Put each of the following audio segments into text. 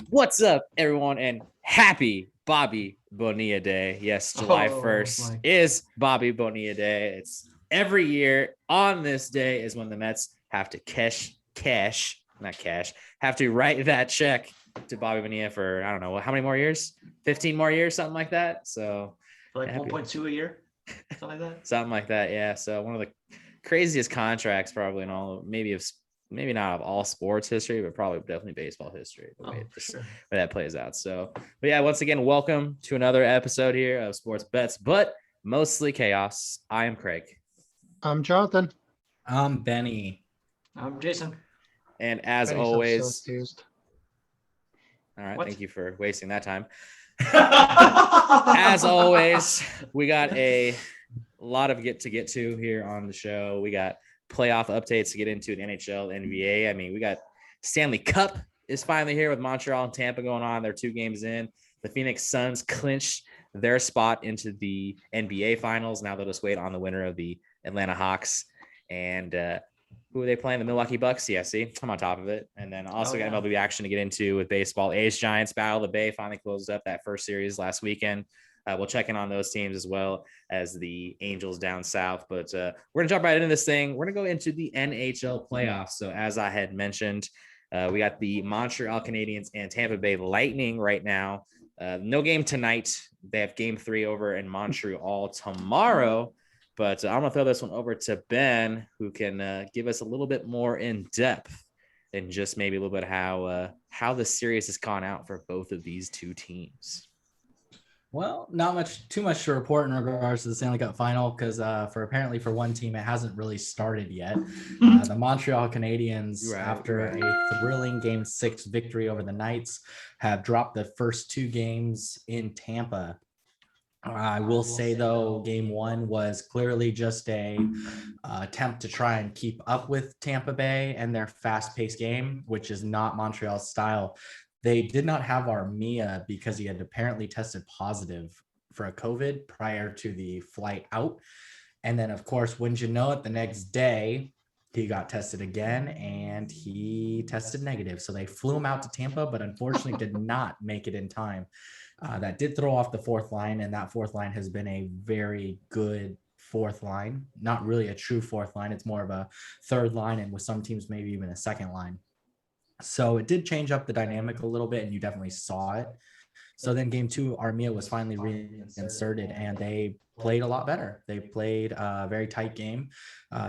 What's up, everyone, and happy Bobby Bonilla Day. Yes, July 1st is Bobby Bonilla Day. It's every year on this day is when the Mets have to have to write that check to Bobby Bonilla for, I don't know, how many more years? 15 more years, something like that. So for like 1.2 a year, something like that. Something like that, yeah. So one of the craziest contracts probably in all of, maybe not of all sports history, but probably definitely baseball history, the way that plays out. So, but yeah, once again, welcome to another episode here of Sports Bets, but mostly chaos. I am Craig. I'm Jonathan. I'm Benny. I'm Jason. And as Benny always, so all right, thank you for wasting that time. As always, we got a lot of get to here on the show. We got playoff updates to get into the NHL, NBA. I mean, we got Stanley Cup is finally here with Montreal and Tampa going on. They're 2 games in. The Phoenix Suns clinched their spot into the NBA Finals. Now they'll just wait on the winner of the Atlanta Hawks. And who are they playing? The Milwaukee Bucks. Yeah, see, I'm on top of it. And then also got MLB action to get into with baseball. A's Giants Battle of the Bay finally closed up that first series last weekend. We'll check in on those teams as well as the Angels down south. But we're going to jump right into this thing. We're going to go into the NHL playoffs. So as I had mentioned, we got the Montreal Canadiens and Tampa Bay Lightning right now. No game tonight. They have game 3 over in Montreal tomorrow. But I'm going to throw this one over to Ben, who can give us a little bit more in depth and just maybe a little bit how the series has gone out for both of these two teams. Well, not too much to report in regards to the Stanley Cup final because for one team, it hasn't really started yet. The Montreal Canadiens, after a thrilling Game 6 victory over the Knights, have dropped the first 2 games in Tampa. I will say, though, Game 1 was clearly just a attempt to try and keep up with Tampa Bay and their fast-paced game, which is not Montreal's style. They did not have Armia because he had apparently tested positive for a COVID prior to the flight out. And then, of course, wouldn't you know it, the next day, he got tested again and he tested negative. So they flew him out to Tampa, but unfortunately did not make it in time. That did throw off the 4th line, and that 4th line has been a very good 4th line. Not really a true 4th line. It's more of a 3rd line, and with some teams, maybe even a 2nd line. So it did change up the dynamic a little bit, and you definitely saw it. So then Game 2, Armia was finally reinserted, and they played a lot better. They played a very tight game,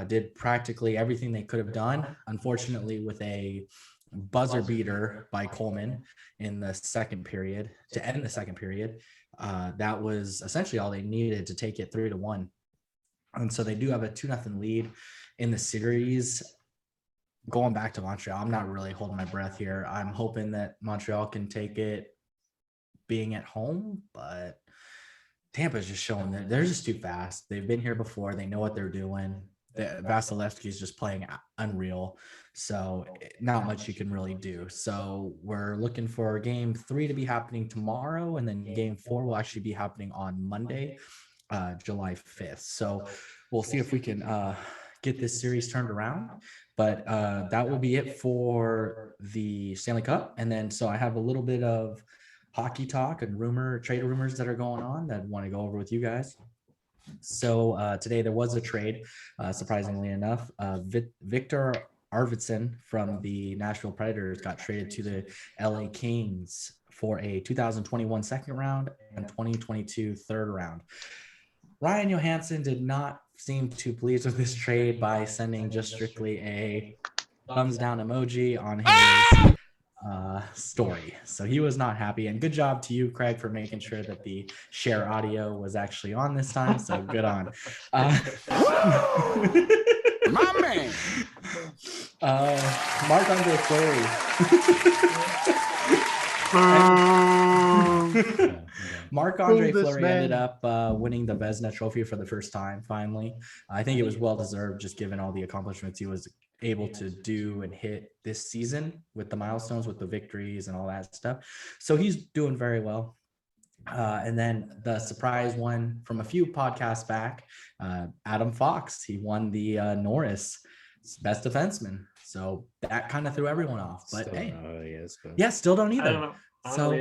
did practically everything they could have done. Unfortunately, with a buzzer beater by Coleman in the second period to end the second period, that was essentially all they needed to take it 3-1. And so they do have a 2-0 lead in the series. Going back to Montreal, I'm not really holding my breath here. I'm hoping that Montreal can take it being at home, but Tampa's just showing that they're just too fast. They've been here before. They know what they're doing. Vasilevsky's just playing unreal. So not much you can really do. So we're looking for Game 3 to be happening tomorrow, and then Game 4 will actually be happening on Monday, July 5th. So we'll see if we can get this series turned around. But that will be it for the Stanley Cup. And then so I have a little bit of hockey talk and trade rumors that are going on that I want to go over with you guys. So today there was a trade, surprisingly enough. Victor Arvidsson from the Nashville Predators got traded to the LA Kings for a 2021 second round and 2022 third round. Ryan Johansson did not seem too pleased with this trade by sending just strictly a thumbs down emoji on his story. So he was not happy, and good job to you, Craig, for making sure that the share audio was actually on this time. So good on. My man. Marc-Andre Fleury. Marc-Andre Fleury ended up winning the Vezina Trophy for the first time, finally. I think it was well-deserved, just given all the accomplishments he was able to do and hit this season with the milestones, with the victories and all that stuff. So he's doing very well. And then the surprise one from a few podcasts back, Adam Fox, he won the Norris Best Defenseman. So that kind of threw everyone off. But Still hey, don't know who he is, but- yeah, still don't I either. don't know. So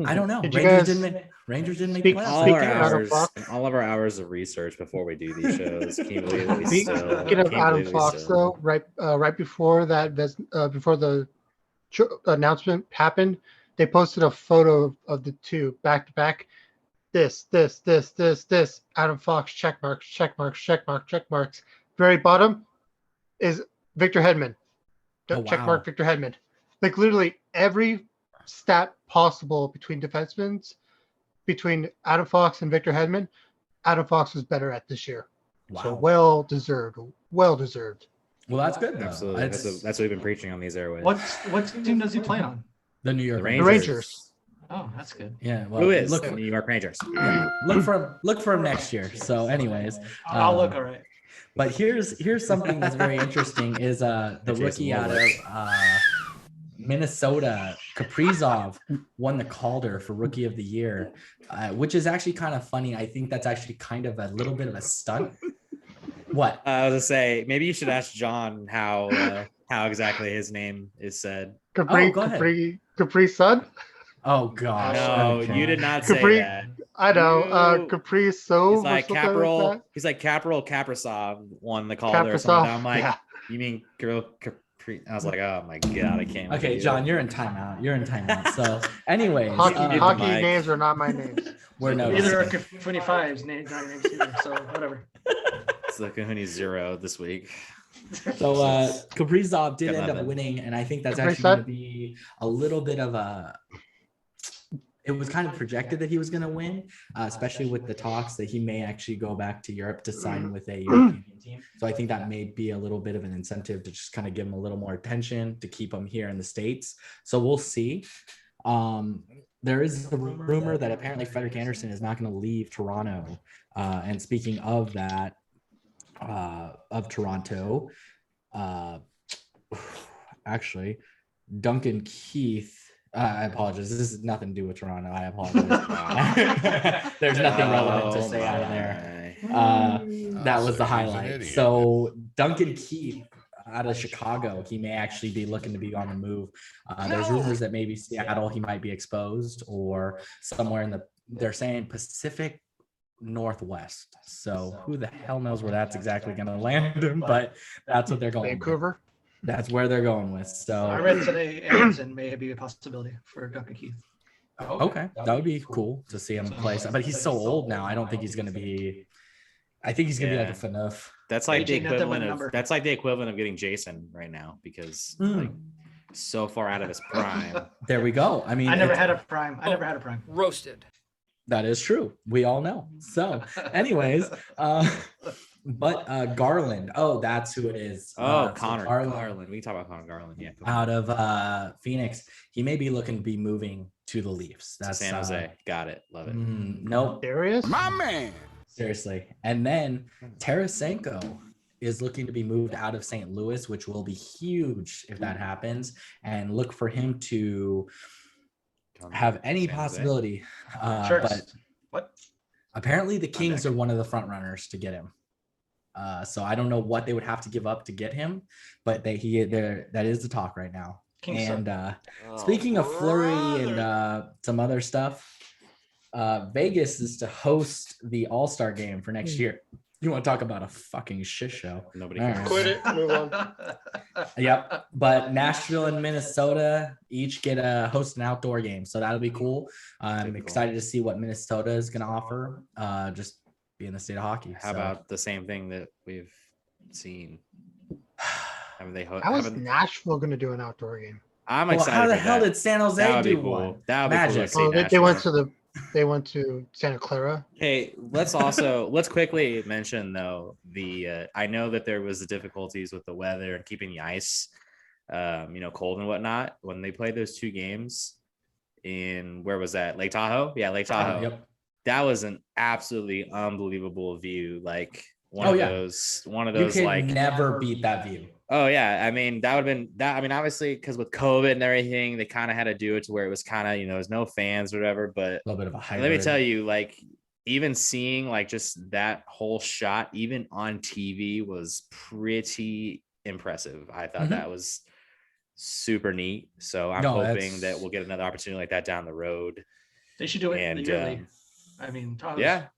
I don't know. Did you Rangers guys didn't make speak- playoffs. all our Speaking of Adam hours Fox- and all of our hours of research before we do these shows. Can you believe that we Speaking still? of can't Adam believe we Fox, still- though, right before that, before the announcement happened, they posted a photo of the two back to back. This. Adam Fox, check marks. Very bottom is Victor Hedman. Oh, Check wow. mark Victor Hedman. Like literally every stat possible between defensemen, between Adam Fox and Victor Hedman, Adam Fox was better at this year. Wow. So well deserved. Well, that's good though. Absolutely, It's that's what we've been preaching on these airways. What team does he play on? the New York The Rangers. Oh, that's good. Yeah. Well, Who is look the New York Rangers? look for him next year. So, anyways, I'll look. All right. but here's something that's very interesting is the Jason rookie out of Minnesota, Kaprizov, won the Calder for Rookie of the Year, which is actually kind of funny. I think that's actually kind of a little bit of a stunt. What? I was gonna say maybe you should ask John how exactly his name is said. Go ahead. Capri Sun. Oh gosh. No, okay. you did not say Capri- that. I know. No. Capri So. He's like Capital. He's like Capital Kaprizov won the Calder or something. I'm like, you mean girl Capri? I was like, oh my god, I can't. Okay, believe John, it. you're in timeout. So, anyways, Hockey mic. names are not my names. we're Either are noticing. 25s named names either, so whatever. It's the Cohooney 0 this week. So Kaprizov did Got end up nothing. winning, and I think that's Kaprizov? actually going to be a little bit of a. It was kind of projected that he was going to win, especially with the talks that he may actually go back to Europe to sign with a European team. So I think that may be a little bit of an incentive to just kind of give him a little more attention to keep him here in the States. So we'll see. There is a rumor that apparently Frederik Andersen is not going to leave Toronto. And speaking of that, of Toronto, actually, Duncan Keith. I apologize. This has nothing to do with Toronto. I apologize. There's nothing relevant to say out of there. That was the highlight. So Duncan Keith out of Chicago, he may actually be looking to be on the move. There's rumors that maybe Seattle, he might be exposed, or somewhere in they're saying Pacific Northwest. So who the hell knows where that's exactly going to land him, but that's what they're going with. Vancouver. That's where they're going with. I So read today Anderson may be a possibility for Duncan Keith. okay, that would be cool to see him play. But he's so old now. I don't think he's going to be. I think he's going to be like a FNUF. That's like the Aging at the equivalent of number. that's like the equivalent of getting Jason right now because like so far out of his prime. There we go. I mean, I never had a prime. Roasted. that is true. We all know. So, anyways, but Garland. Oh, that's who it is. Oh, So Connor Garland, Garland. We can talk about Connor Garland. Yeah. out of Phoenix. He may be looking to be moving to the Leafs. That's San Jose. Got it. Love it. Nope. Darius. My man. Seriously. And then Tarasenko is looking to be moved out of St. Louis, which will be huge if that happens. And look for him to have any San Jose. possibility. Sure. But What? apparently the Kings are one of the front runners to get him. So I don't know what they would have to give up to get him, but that is the talk right now. Kings And speaking of Fleury and some other stuff, Vegas is to host the All-Star game for next year. You want to talk about a fucking shit show? Nobody All cares. right. Quit it. Move on. Yep. But Nashville and Minnesota each get a host an outdoor game, so that'll be cool. I'm Super cool. excited to see what Minnesota is going to offer. Just be in the state of hockey. How So, about the same thing that we've seen? Haven't they? How is Nashville going to do an outdoor game? I'm well, excited. how the for hell that. did San That Jose would be do cool. one? That would be cool to Magic. see. Oh, they Nashville. went to Santa Clara. Hey, let's quickly mention though I know that there was the difficulties with the weather and keeping the ice cold and whatnot when they played those two games in where was that? Lake Tahoe? Yeah, Lake Tahoe. Yep. That was an absolutely unbelievable view. Like one Oh, of yeah. those You could like never beat that view. oh yeah. I mean, that would have been that. I mean, obviously, because with COVID and everything, they kind of had to do it to where it was kind of, there's no fans or whatever. But A little bit of a hybrid. let me tell you, like, even seeing like just that whole shot, even on TV, was pretty impressive. I thought that was super neat. So I'm hoping that we'll get another opportunity like that down the road. They should do it yearly. I mean,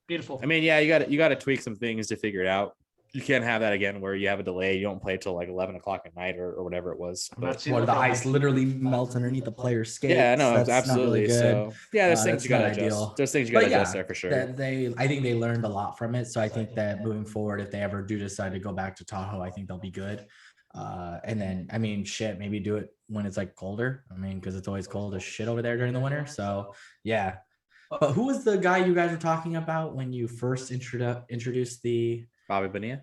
beautiful. I mean, you got to tweak some things to figure it out. You can't have that again where you have a delay. You don't play till like 11 o'clock at night or whatever it was. But the ice literally melts underneath the player's skates. Yeah, no, that's absolutely. Not really good. So there's things you got to adjust. There's things you got to adjust there for sure. I think they learned a lot from it. So I think that moving forward, if they ever do decide to go back to Tahoe, I think they'll be good. And then, I mean, maybe do it when it's like colder. I mean, because it's always cold as shit over there during the winter. So yeah. But who was the guy you guys were talking about when you first introduced the Bobby Bonilla?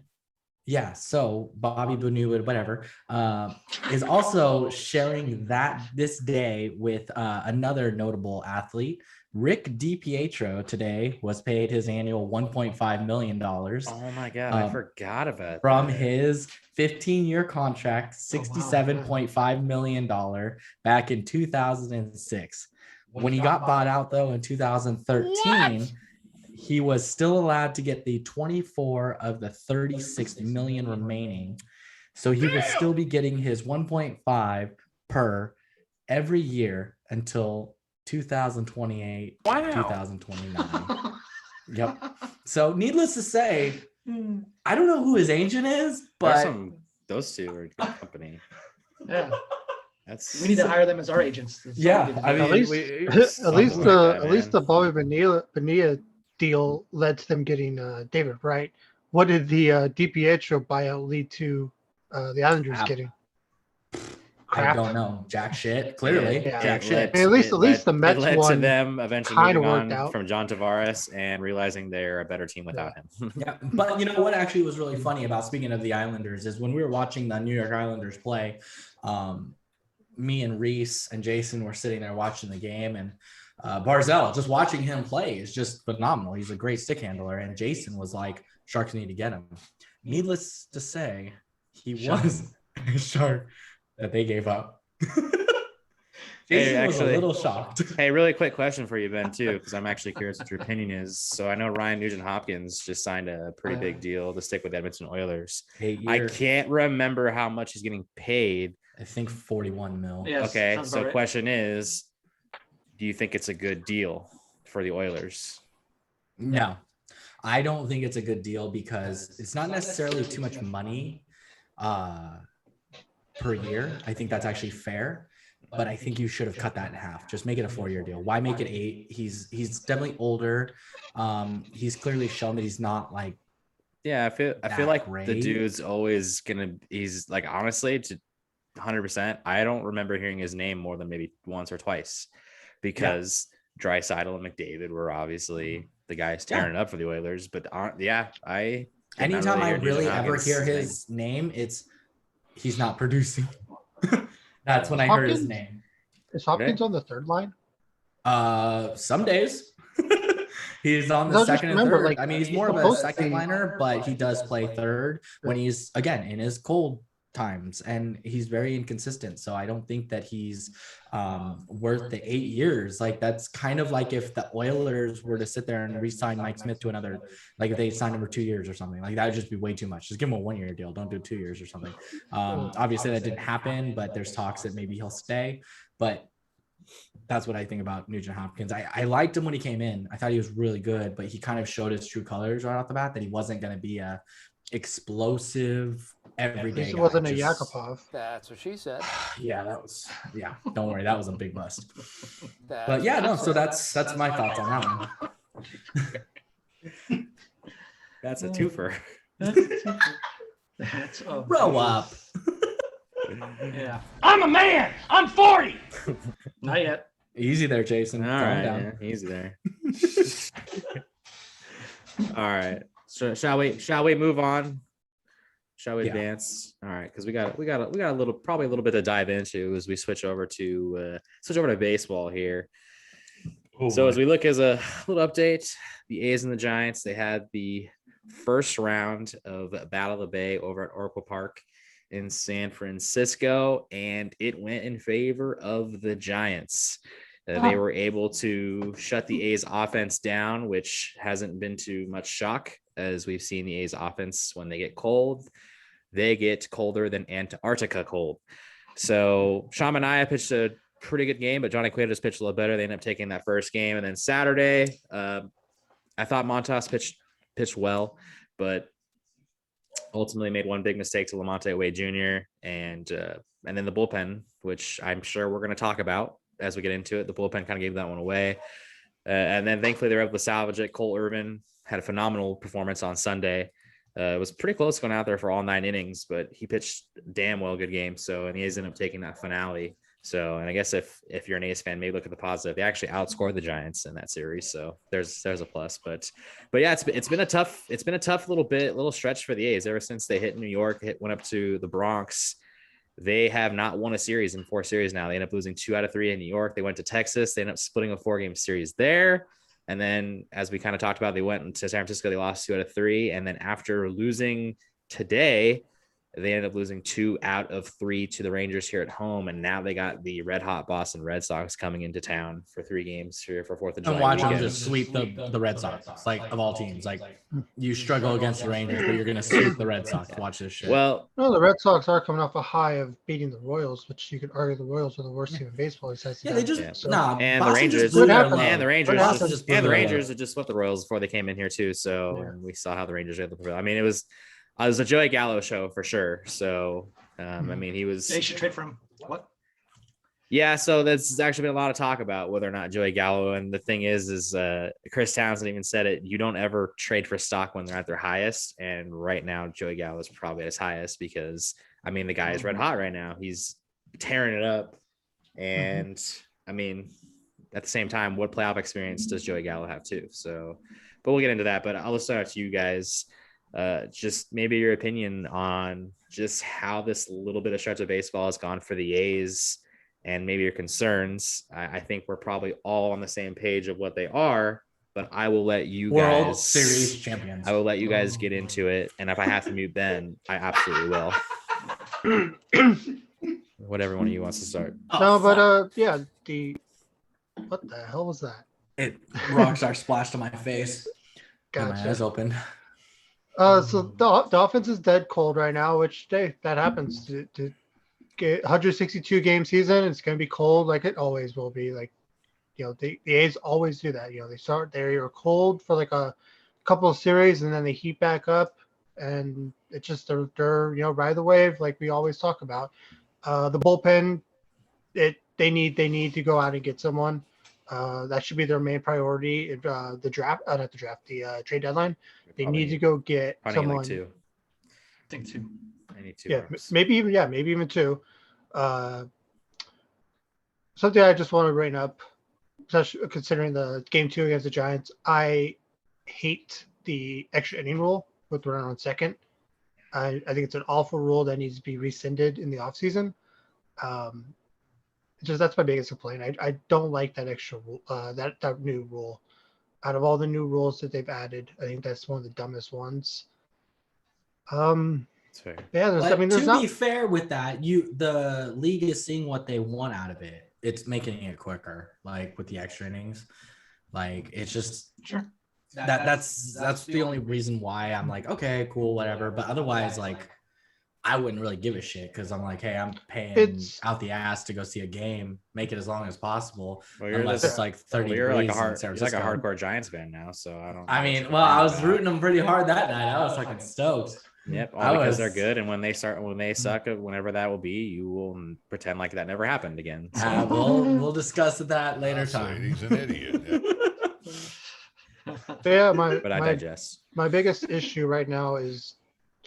Yeah, so Bobby Bonilla, whatever, is also sharing this day with another notable athlete. Rick DiPietro today was paid his annual $1.5 million. Oh my God, I forgot about from his 15-year contract, $67.5 million back in 2006. When he got bought out, though, in 2013, he was still allowed to get the 24 of the 36 million remaining. So he will still be getting his 1.5 per every year until 2028, 2029. Yep. So needless to say, I don't know who his agent is, but those two are a good company. Yeah. We need to hire them as our agents. Yeah, I mean, at least the Bobby Bonilla deal led to them getting David Wright. What did the DiPietro buyout lead to the Islanders getting? Crap. I don't know. Jack shit. Clearly, jack shit. At least the Mets led one to them eventually moving on from John Tavares and realizing they're a better team without him. Yeah, but you know what actually was really funny about speaking of the Islanders is when we were watching the New York Islanders play, me and Rist and Jason were sitting there watching the game, and Barzell, just watching him play is just phenomenal. He's a great stick handler, and Jason was like, Sharks need to get him. Needless to say, he was a Shark that they gave up. Jason was a little shocked. Hey, really quick question for you, Ben, too, because I'm actually curious what your opinion is. So I know Ryan Nugent-Hopkins just signed a pretty big deal to stick with Edmonton Oilers. I can't remember how much he's getting paid. I think 41 mil. Yes, okay, so right. Question is, do you think it's a good deal for the Oilers? No, I don't think it's a good deal because it's not necessarily too much money per year. I think that's actually fair, but I think you should have cut that in half. Just make it a 4-year deal. Why make it 8? He's definitely older. He's clearly shown that he's not like. Yeah, I feel like great. The dude's always he's like, honestly, to 100%. I don't remember hearing his name more than maybe once or twice, because Draisaitl and McDavid were obviously the guys tearing it up for the Oilers. But anytime I really ever hear his name, he's not producing. That's when I heard his name. Is Hopkins on the third line? Some days. He's on the second and third. Like, I mean, he's more of a second liner, but he does play third when he's, again, in his cold times, and he's very inconsistent. So I don't think that he's worth the 8 years. Like, that's kind of like if the Oilers were to sit there and re-sign Mike Smith to another, like if they signed him for 2 years or something, like that would just be way too much. Just give him a 1-year deal. Don't do 2 years or something. Obviously that didn't happen, but there's talks that maybe he'll stay. But that's what I think about Nugent Hopkins. I liked him when he came in. I thought he was really good, but he kind of showed his true colors right off the bat, that he wasn't going to be a explosive everyday guy. He wasn't a Yakupov. That's what she said. Don't worry, that was a big bust. But yeah, no, so that's my thoughts on that one. That's a twofer. That's grow up. Yeah. I'm a man. I'm 40. Not yet. Easy there, Jason. All right, yeah, easy there. All right. So shall we move on? Shall we advance? All right, because we got a little bit to dive into as we switch over to baseball here. So as we look as a little update, the A's and the Giants, they had the first round of Battle of the Bay over at Oracle Park in San Francisco, and it went in favor of the Giants. They were able to shut the A's offense down, which hasn't been too much shock, as we've seen the A's offense when they get cold they get colder than Antarctica cold. So Sean Manaea pitched a pretty good game, but Johnny Cueto just pitched a little better. They ended up taking that first game. And then Saturday, I thought Montas pitched well, but ultimately made one big mistake to Lamonte Wade Jr. And then the bullpen, which I'm sure we're going to talk about as we get into it. The bullpen kind of gave that one away. And then thankfully they were able to salvage it. Cole Irvin had a phenomenal performance on Sunday. It was pretty close going out there for all 9 innings, but he pitched damn well good game. So, and he ended up taking that finale. So, and I guess if you're an A's fan, maybe look at the positive. They actually outscored the Giants in that series. So there's a plus, but yeah, it's been a tough little stretch for the A's ever since they hit New York, went up to the Bronx. They have not won a series in 4 series now. They end up losing 2 out of 3 in New York. They went to Texas. They ended up splitting a 4-game series there. And then, as we kind of talked about, they went to San Francisco. They lost 2 out of 3. And then after losing today, they ended up losing 2 out of 3 to the Rangers here at home. And now they got the red hot Boston Red Sox coming into town for 3 games here for 4th of July. And watch them just sweep the Red Sox, like of all teams. Like you struggle against the Rangers, but you're going to sweep the Red Sox. Watch this shit. Well, no, the Red Sox are coming off a high of beating the Royals, which you could argue the Royals are the worst team in baseball. They just and the Rangers just swept the Royals before they came in here too. So and we saw how the Rangers able to prevail. I mean, it was a Joey Gallo show for sure. So, I mean, They should trade for him. What? Yeah. So there's actually been a lot of talk about whether or not Joey Gallo. And the thing is Chris Townsend even said it. You don't ever trade for stock when they're at their highest. And right now, Joey Gallo is probably at his highest because, I mean, the guy is red hot right now. He's tearing it up. And I mean, at the same time, what playoff experience does Joey Gallo have too? So, but we'll get into that. But I'll start to you guys. Just maybe your opinion on just how this little bit of stretch of baseball has gone for the A's and maybe your concerns. I think we're probably all on the same page of what they are, but I will let you World guys Series champions. I will let you guys get into it. And if I have to mute Ben, I absolutely will. Whatever one of you wants to start. Yeah, what the hell was that? Rockstar splashed on my face. Gotcha. My eyes open. So the offense is dead cold right now, which that happens to get 162 game season. It's going to be cold like it always will be. Like, the A's always do that. They're cold for like a couple of series and then they heat back up, and it's just they're ride the wave like we always talk about. The bullpen, they need to go out and get someone. That should be their main priority. The trade deadline. They need to go get someone. I think 2. I need 2. Yeah, maybe even 2. Something I just want to bring up, especially considering the game 2 against the Giants. I hate the extra inning rule with the runner on second. I think it's an awful rule that needs to be rescinded in the offseason. That's my biggest complaint. I don't like that extra rule, that new rule. Out of all the new rules that they've added, I think that's one of the dumbest ones. That's fair. Yeah, to be fair with that, the league is seeing what they want out of it. It's making it quicker, like with the extra innings. Like it's just that's the only reason why I'm like, okay, cool, whatever. But otherwise, like I wouldn't really give a shit because I'm like, hey, I'm paying out the ass to go see a game. Make it as long as possible, unless it's like 30 degrees. You're like a hardcore Giants fan now, so I don't. I mean, well, I was rooting them pretty hard that night. I was fucking stoked. Yep, because they're good, and when they suck, whenever that will be, you will pretend like that never happened again. So. We'll discuss that later time. He's an idiot. Yeah, I digest. My biggest issue right now is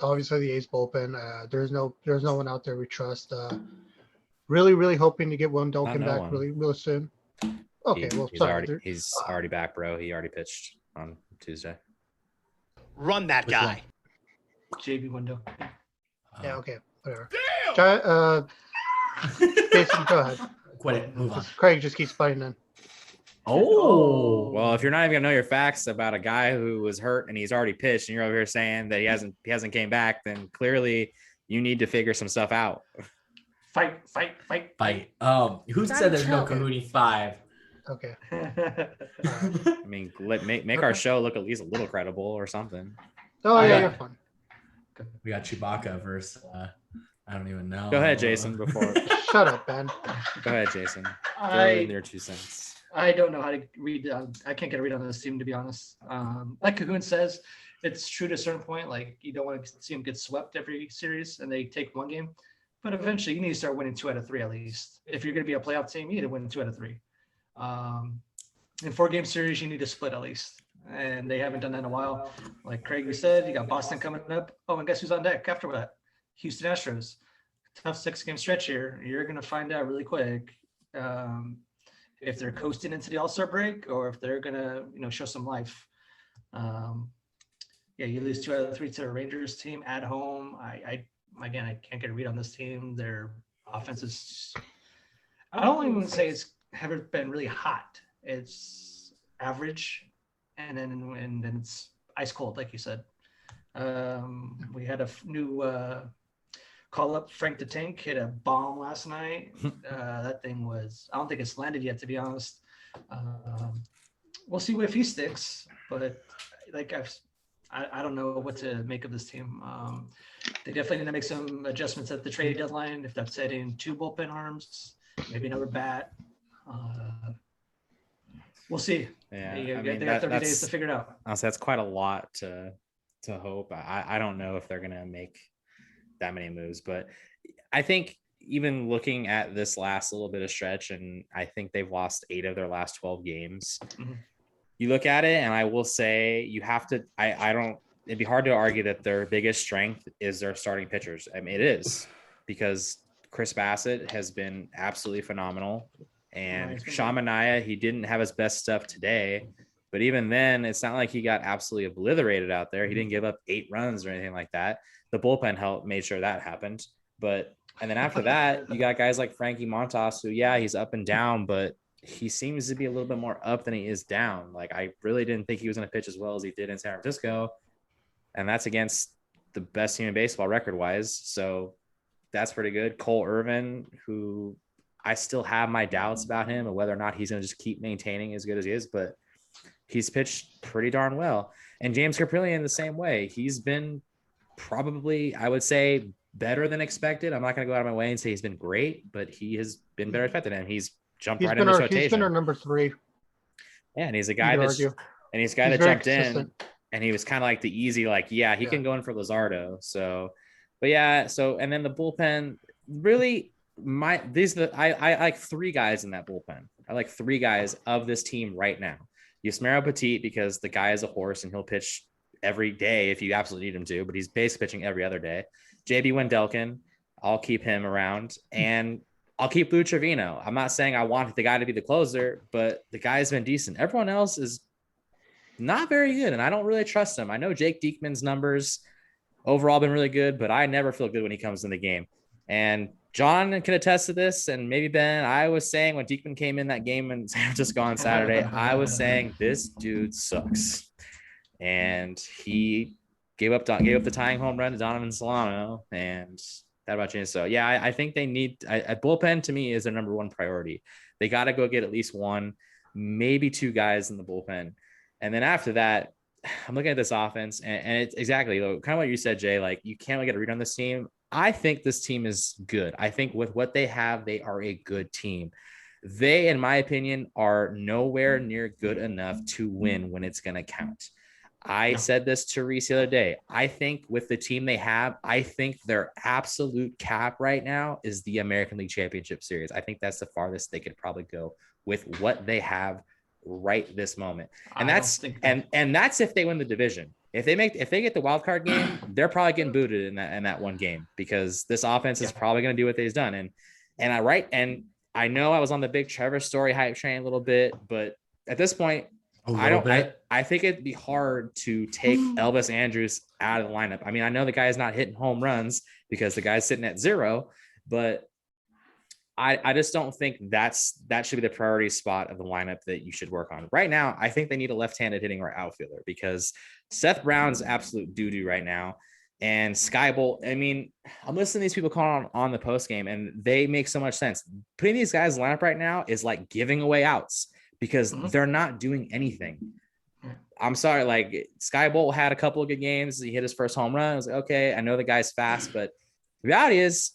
obviously the A's bullpen. There's no one out there we trust. Really hoping to get Duncan back really soon. Okay, he's already back, bro. He already pitched on Tuesday. Run that guy. JV window. Yeah, okay, whatever. Damn! Jason, go ahead. Quit it. Move on. Craig just keeps fighting in. Oh. Well, if you're not even gonna know your facts about a guy who was hurt and he's already pitched, and you're over here saying that he hasn't came back, then clearly you need to figure some stuff out. Fight. Who said there's no Cohooney 5? Okay. I mean, make our show look at least a little credible or something. Oh yeah, you're fun. We got Chewbacca versus I don't even know. Go ahead, Jason. Before Shut up, Ben. Go ahead, Jason. Throw in your 2 cents. I don't know how to read. I can't get a read on this team, to be honest. Like Cohoon says, it's true to a certain point. Like, you don't want to see them get swept every series and they take one game. But eventually, you need to start winning 2 out of 3 at least. If you're going to be a playoff team, you need to win 2 out of 3. In 4-game series, you need to split at least. And they haven't done that in a while. Like Craig said, you got Boston coming up. Oh, and guess who's on deck after that? Houston Astros. Tough 6-game stretch here. You're going to find out really quick if they're coasting into the All-Star break or if they're going to, show some life. You lose 2 out of 3 to the Rangers team at home. I can't get a read on this team. Their offense is, I don't even say it's ever been really hot. It's average, and then it's ice cold, like you said. We had a new call up. Frank the Tank hit a bomb last night. That thing was, I don't think it's landed yet, to be honest. We'll see if he sticks, but like I don't know what to make of this team. They definitely need to make some adjustments at the trade deadline. If that's adding 2 bullpen arms, maybe another bat. We'll see. Yeah, they got 30 days to figure it out. Honestly, that's quite a lot to hope. I don't know if they're gonna make that many moves, but I think even looking at this last little bit of stretch, and I think they've lost 8 of their last 12 games. Mm-hmm. You look at it, and I will say you have to. It'd be hard to argue that their biggest strength is their starting pitchers. I mean, it is, because Chris Bassett has been absolutely phenomenal, and Sean Manaea, he didn't have his best stuff today, but even then, it's not like he got absolutely obliterated out there. He didn't give up 8 runs or anything like that. The bullpen made sure that happened. And then after that, you got guys like Frankie Montas, who, he's up and down, but he seems to be a little bit more up than he is down. Like, I really didn't think he was going to pitch as well as he did in San Francisco. And that's against the best team in baseball record-wise. So that's pretty good. Cole Irvin, who I still have my doubts about him and whether or not he's going to just keep maintaining as good as he is, but he's pitched pretty darn well. And James Kaprielian the same way. He's been probably, I would say, better than expected. I'm not going to go out of my way and say he's been great, but he has been better expected, and he's jumped right in this rotation. He's been our number 3. Yeah, and he's a guy that jumped in, and he was kind of like the easy, he can go in for Luzardo. So, but and then the bullpen, really, I like 3 guys in that bullpen. I like 3 guys of this team right now. Yusmeiro Petit, because the guy is a horse and he'll pitch every day if you absolutely need him to, but he's basically pitching every other day. JB Wendelken, I'll keep him around, and I'll keep Lou Trevino. I'm not saying I want the guy to be the closer, but the guy's been decent. Everyone else is not very good, and I don't really trust him. I know Jake Diekman's numbers overall been really good, but I never feel good when he comes in the game. And John can attest to this, and maybe Ben. I was saying when Diekman came in that game in San Francisco on Saturday, I was saying this dude sucks, and he gave up the tying home run to Donovan Solano, and that about changed. So I think they need a bullpen. To me, is their number 1 priority. They got to go get at least 1, maybe 2 guys in the bullpen. And then after that, I'm looking at this offense, and it's exactly kind of what you said, Jay. Like, you can't really get a read on this team. I think this team is good. I think with what they have, they are a good team. They, in my opinion, are nowhere near good enough to win when it's going to count. I said this to Reese the other day. I think with the team they have, I think their absolute cap right now is the American League Championship Series. I think that's the farthest they could probably go with what they have right this moment. And that's if they win the division. If they get the wild card game, they're probably getting booted in that one game, because this offense is probably going to do what they've done. And I know I was on the big Trevor Story hype train a little bit, but at this point, I think it'd be hard to take Elvis Andrus out of the lineup. I mean, I know the guy's not hitting home runs because the guy's sitting at 0, but I just don't think that should be the priority spot of the lineup that you should work on. Right now, I think they need a left-handed hitting right outfielder, because Seth Brown's absolute doo-doo right now. And Skybolt, I mean, I'm listening to these people calling on the post game, and they make so much sense. Putting these guys in the lineup right now is like giving away outs, because they're not doing anything. I'm sorry, like Sky Bolt had a couple of good games. He hit his first home run. I was like, okay, I know the guy's fast, but the reality is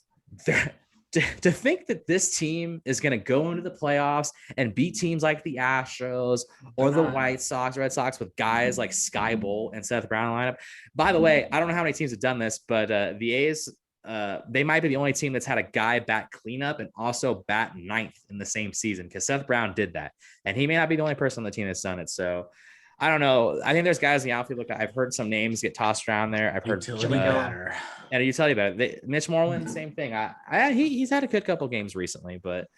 to think that this team is going to go into the playoffs and beat teams like the Astros or the White Sox, Red Sox with guys like Sky Bolt and Seth Brown lineup. By the way, I don't know how many teams have done this, but the A's, they might be the only team that's had a guy bat cleanup and also bat ninth in the same season, because Seth Brown did that. And he may not be the only person on the team that's done it. So I don't know. I think there's guys in the outfield. Look, I've heard some names get tossed around there. I've heard and a utility batter. Mitch Moreland, same thing. He's had a good couple games recently, but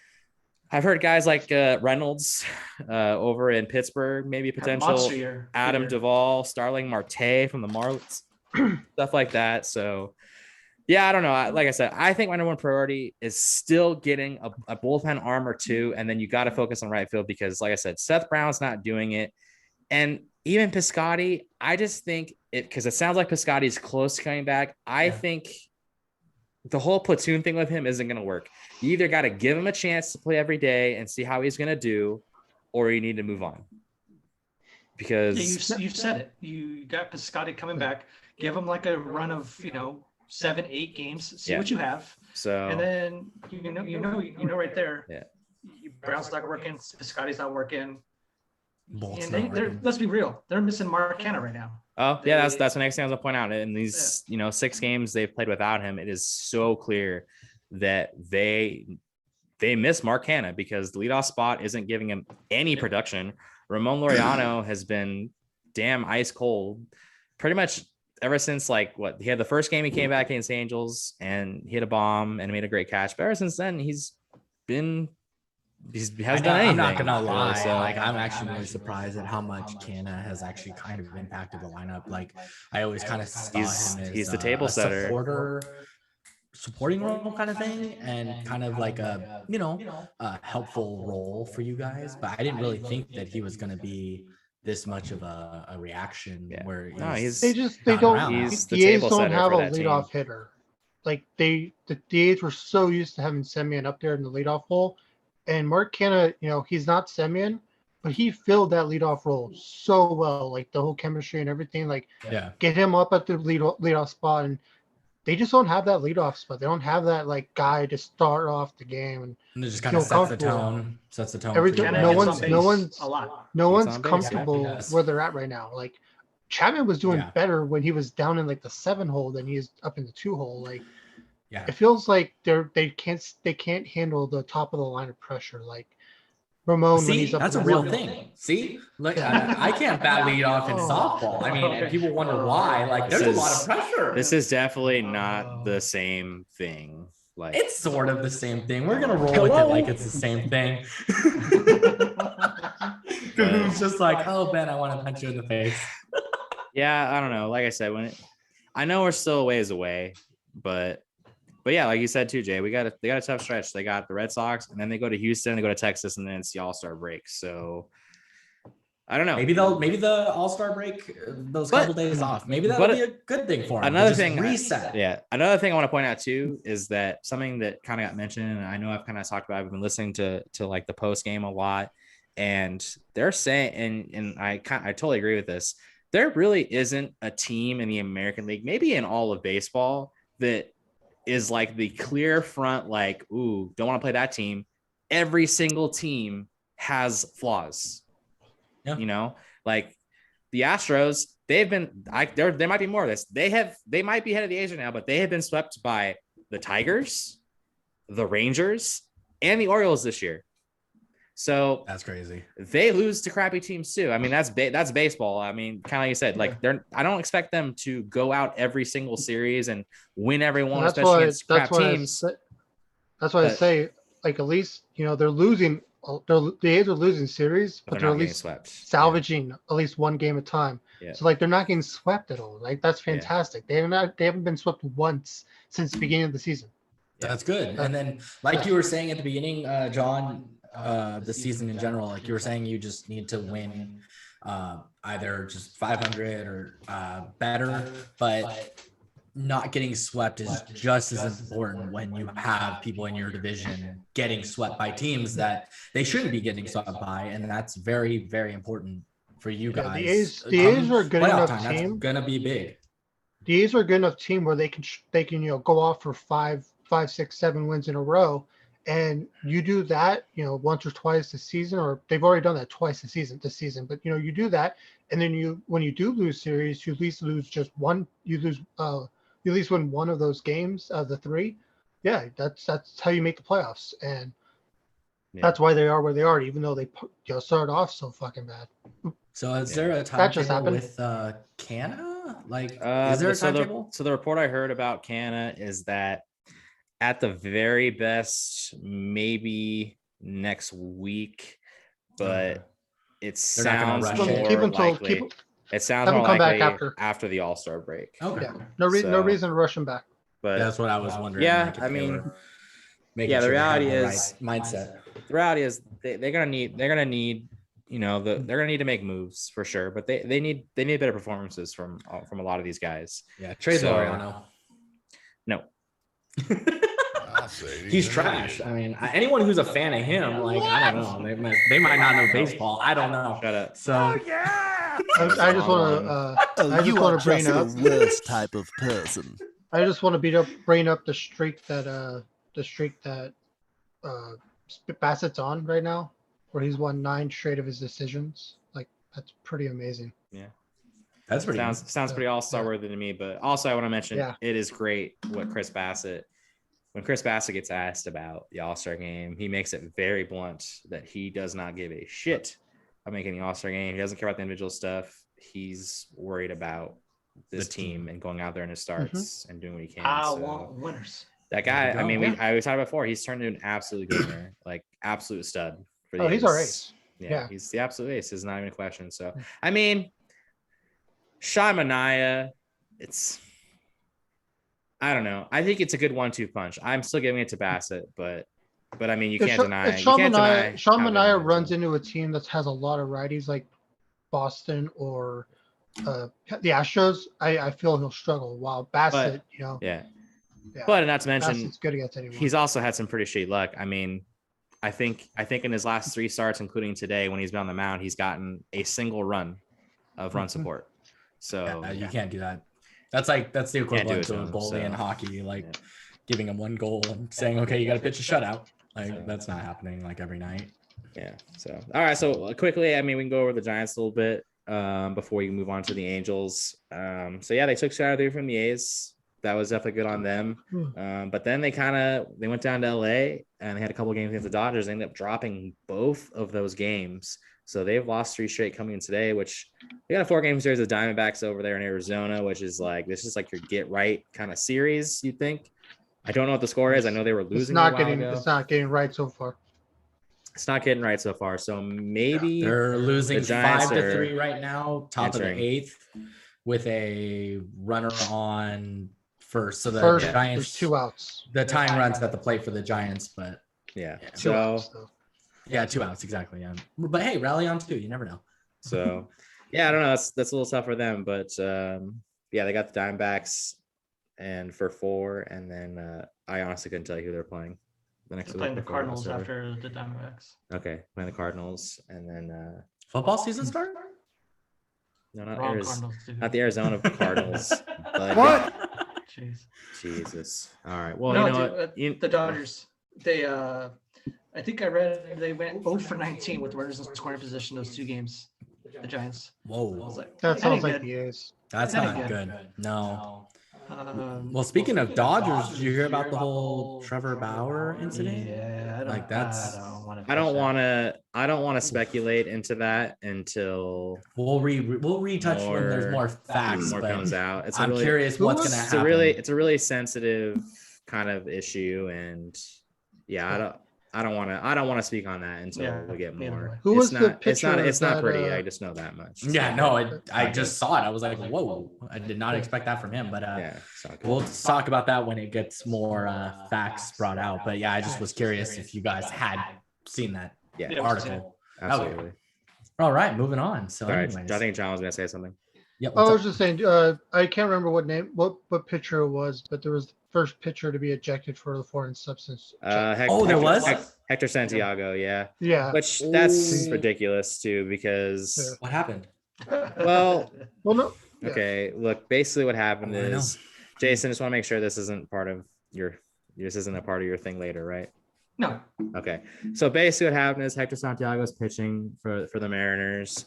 I've heard guys like Reynolds over in Pittsburgh, maybe potential Adam Duvall, Starling Marte from the Marlins, stuff like that. So yeah, I don't know. Like I said, I think my number one priority is still getting a bullpen arm or two, and then you got to focus on right field because, like I said, Seth Brown's not doing it. And even Piscotty, I just think because it sounds like Piscotty's close to coming back. I think the whole platoon thing with him isn't going to work. You either got to give him a chance to play every day and see how he's going to do, or you need to move on. Because you've said it. You got Piscotty coming back. Give him like a run of 7-8 games. See what you have. So and then you know right there. Yeah. Brown's not working. Piscotty's not working. And let's be real. They're missing Mark Canha right now. Oh, yeah, that's the next thing I was going to point out. In these, 6 games they've played without him, it is so clear that they miss Mark Canha because the leadoff spot isn't giving him any production. Ramon Laureano has been damn ice cold pretty much ever since he had the first game he came back against Angels and hit a bomb and made a great catch. But ever since then, he hasn't done anything. I'm not gonna lie. So, I'm actually really surprised at how much Canha has actually kind of impacted the lineup. Like I always kind of saw him as he's the table setter, supporting role kind of thing, and kind of like a helpful role for you guys. But I didn't really think that he was gonna be this much of a reaction. Where they don't. He's the the A's table don't setter have for a that leadoff team. hitter. Like the A's were so used to having Semien up there in the leadoff hole. And Mark Canha, he's not Semien, but he filled that leadoff role so well. Like the whole chemistry and everything. Get him up at the leadoff spot, and they just don't have that leadoff spot. They don't have that guy to start off the game and it just kind of sets the tone. Everything. No one's comfortable where they're at right now. Like Chapman was doing better when he was down in the 7 hole than he is up in the 2 hole. It feels like they can't handle the top of the line of pressure. Like Ramon, when he's up. That's a real thing. See, look, I can't bat lead off in softball. I mean, and people wonder why. There's a lot of pressure. This is definitely not the same thing. It's sort of the same thing. We're gonna roll with it like it's the same thing. It's just oh Ben, I want to punch you in the face. Yeah, I don't know. Like I said, I know we're still a ways away, but yeah, like you said too, Jay, they got a tough stretch. They got the Red Sox, and then they go to Houston, they go to Texas, and then it's the All-Star break. So I don't know. Maybe the All-Star break, those couple days off. Maybe that'll be a good thing for them. Another thing, reset. Another thing I want to point out too is that something that kind of got mentioned, and I know I've kind of talked about. I've been listening to the post game a lot, and they're saying, and I totally agree with this. There really isn't a team in the American League, maybe in all of baseball, that is the clear front, ooh, don't want to play that team. Every single team has flaws. Yeah. The Astros, they've been, there might be more of this. They might be head of the Asia now, but they have been swept by the Tigers, the Rangers, and the Orioles this year. So that's crazy. They lose to crappy teams too. I mean, that's baseball. I mean, kind of like you said, I don't expect them to go out every single series and win every one, especially against crap teams. That's why I say, at least they're losing. The A's are losing series, but they're at least salvaging at least one game at a time. Yeah. So they're not getting swept at all. That's fantastic. Yeah. They haven't been swept once since the beginning of the season. That's good. And then, you were saying at the beginning, John, the season in general, you were saying, you just need to win either just 500 or better, but not getting swept is just as important when you have people in your division getting swept by teams that they shouldn't be getting swept by, and that's very, very important for you Yeah, guys. the A's are a good Playoff enough time, team. That's gonna be big. The A's are a good enough team where they can go off for five, 6, 7 wins in a row, and you do that once or twice this season, or they've already done that twice this season. But you do that, and then when you do lose series, you at least lose just one. You at least win one of those games of the 3. Yeah, that's how you make the playoffs, and that's why they are where they are, even though they started off so fucking bad. So is there a timetable with Canna? Like, is there a timetable? So the report I heard about Canna is that at the very best, maybe next week, but it sounds more likely. It sounds more likely after the All-Star break. Okay. Yeah. No reason to rush him back. But that's what I was wondering. Yeah, I mean, the reality is mindset. The reality is they're gonna need they're gonna need to make moves for sure, but they need better performances from a lot of these guys. Yeah, trade Laureano. No. He's trash. I mean, anyone who's a fan of him, like, I don't know, they might not know baseball. I don't know. Shut up. So I just want to bring up the worst type of person. I just want to bring up the streak that Bassett's on right now, where he's won 9 straight of his decisions. Like, that's pretty amazing. Yeah. That's pretty sounds pretty all-star worthy to me. But also I want to mention it is great when Chris Bassett gets asked about the All-Star game, he makes it very blunt that he does not give a shit about making the All-Star game. He doesn't care about the individual stuff. He's worried about this team and going out there in his starts and doing what he can. Want winners. That guy, I mean, I was talking before, he's turned into an absolute gamer, like absolute stud for the A's. He's our ace. Yeah, he's the absolute ace. It's not even a question. So, I mean, Sean Manaea, I don't know. I think it's a good 1-2 punch. I'm still giving it to Bassett, but I mean, you can't deny. Sean Manaea runs into a team that has a lot of righties like Boston or the Astros. I feel he'll struggle. While Bassett, yeah. But not to mention, Bassett's good against anyone. He's also had some pretty shitty luck. I mean, I think in his last 3 starts, including today when he's been on the mound, he's gotten a single run of run support. So you can't do that. That's the equivalent to a goalie in hockey, like giving him 1 goal and saying, okay, you got to pitch a shutout. Like, that's not happening like every night. Yeah. So, all right. So quickly, I mean, we can go over the Giants a little bit before we move on to the Angels. So yeah, they took Saturday from the A's. That was definitely good on them. But then they went down to LA and they had a couple of games against the Dodgers. They ended up dropping both of those games. So they've lost 3 straight coming in today, which they got a 4-game series of Diamondbacks over there in Arizona, which is like, this is like your get right kind of series, you think. I don't know what the score is. I know they were losing. It's not getting right so far. It's not getting right so far. So maybe they're losing 5-3 right now, top of the 8th, with a runner on first. So the Giants, 2 outs. The tying runs at the plate for the Giants, but 2 outs. 2 outs exactly. Yeah, but hey, rally on 2. You never know. So I don't know. That's a little tough for them, but they got the Diamondbacks and for 4, and then I honestly couldn't tell you who they're playing. They're playing the Cardinals after the Diamondbacks. Okay, playing the Cardinals, and then football season start. No, not the Arizona Cardinals. What? Jesus. All right. Well, the Dodgers. They I think I read they went 0 for 19 with runners in scoring position those 2 games. The Giants. Whoa. That sounds like the A's. That's not good. No. Well, speaking of Dodgers, did you hear about the whole Trevor Bauer incident? Yeah, I don't want to speculate into that until we'll retouch when there's more facts. More comes out. I'm curious what's going to happen. It's a really sensitive kind of issue, and I don't want to speak on that until we get more. Who was the pitcher? It's not pretty. I just know that much. Yeah, no, I just saw it. I was like, whoa, I did not expect that from him. But we'll talk about that when it gets more facts brought out. But I just was curious if you guys had seen that article. Absolutely. Okay. All right, moving on. So, anyways, I think John was gonna say something. Yeah, I was just saying. I can't remember what pitcher it was, but there was the first pitcher to be ejected for the foreign substance. There was Hector Santiago. Yeah. Yeah. Which that's ridiculous too, because what happened? Well, no. Yeah. okay. Look, basically what happened Oh, I know. is, Jason, just want to make sure this isn't part of this isn't a part of your thing later, right? No. Okay. So basically what happened is Hector Santiago's pitching for the Mariners.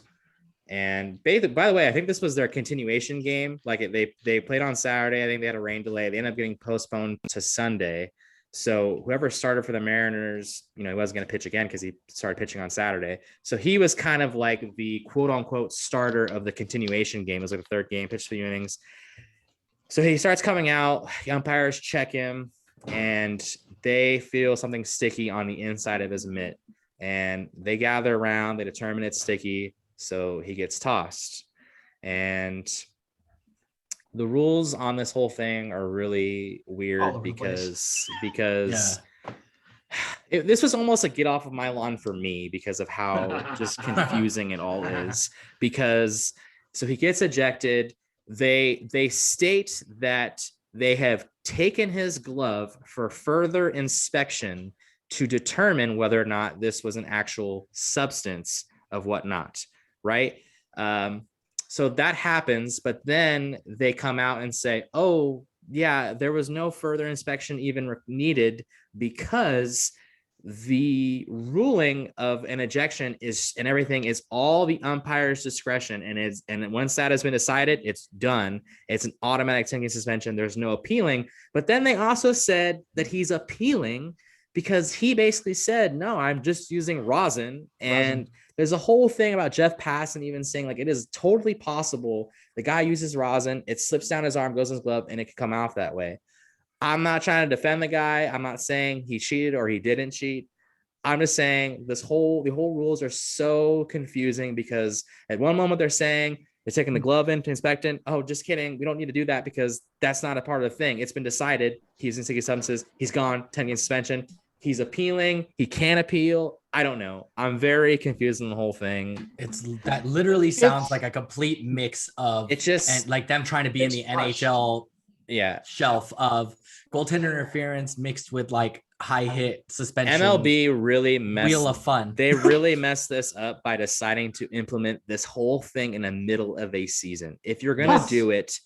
And by the way, I think this was their continuation game. Like they played on Saturday. I think they had a rain delay. They ended up getting postponed to Sunday. So whoever started for the Mariners, he wasn't going to pitch again because he started pitching on Saturday. So he was kind of like the quote unquote starter of the continuation game. It was like the third game, pitched 3 innings. So he starts coming out. The umpires check him, and they feel something sticky on the inside of his mitt. And they gather around. They determine it's sticky. So he gets tossed. And the rules on this whole thing are really weird because this was almost a get off of my lawn for me because of how just confusing it all is. Because so he gets ejected. They state that they have taken his glove for further inspection to determine whether or not this was an actual substance of whatnot. Right. So that happens, but then they come out and say, oh yeah, there was no further inspection even needed because the ruling of an ejection and everything is all the umpire's discretion. And once that has been decided, it's done. It's an automatic 10-game suspension. There's no appealing. But then they also said that he's appealing because he basically said, no, I'm just using rosin. And there's a whole thing about Jeff Passan even saying like, it is totally possible. The guy uses rosin, it slips down his arm, goes in his glove, and it can come off that way. I'm not trying to defend the guy. I'm not saying he cheated or he didn't cheat. I'm just saying the whole rules are so confusing because at one moment they're saying they're taking the glove in to inspect it. Oh, just kidding. We don't need to do that because that's not a part of the thing. It's been decided. He's in sticky substances. He's gone. 10-game suspension. He's appealing. He can appeal. I don't know. I'm very confused in the whole thing. That literally sounds like a complete mix of and like them trying to be in the NHL shelf of goaltender interference mixed with like high hit suspension. MLB really Wheel of Fun. They really messed this up by deciding to implement this whole thing in the middle of a season. If you're going to do it,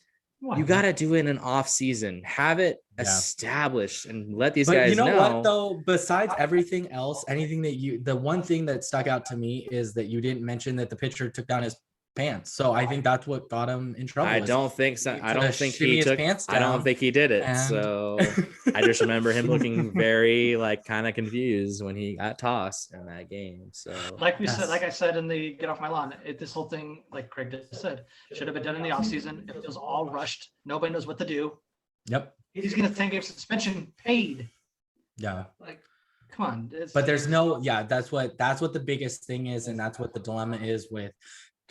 you got to do it in an off season. Have it established and let these guys know. What though? Besides everything else, the one thing that stuck out to me is that you didn't mention that the pitcher took down his pants. So I think that's what got him in trouble. I don't think so. I don't think he took pants down. I don't think he did it. So I just remember him looking very like kind of confused when he got tossed in that game. So like I said in the Get Off My Lawn, this whole thing, like Craig just said, should have been done in the offseason. It was all rushed. Nobody knows what to do. Yep. He's gonna 10-game suspension paid. Yeah. Like, come on. But there's that's what the biggest thing is, and that's what the dilemma is with,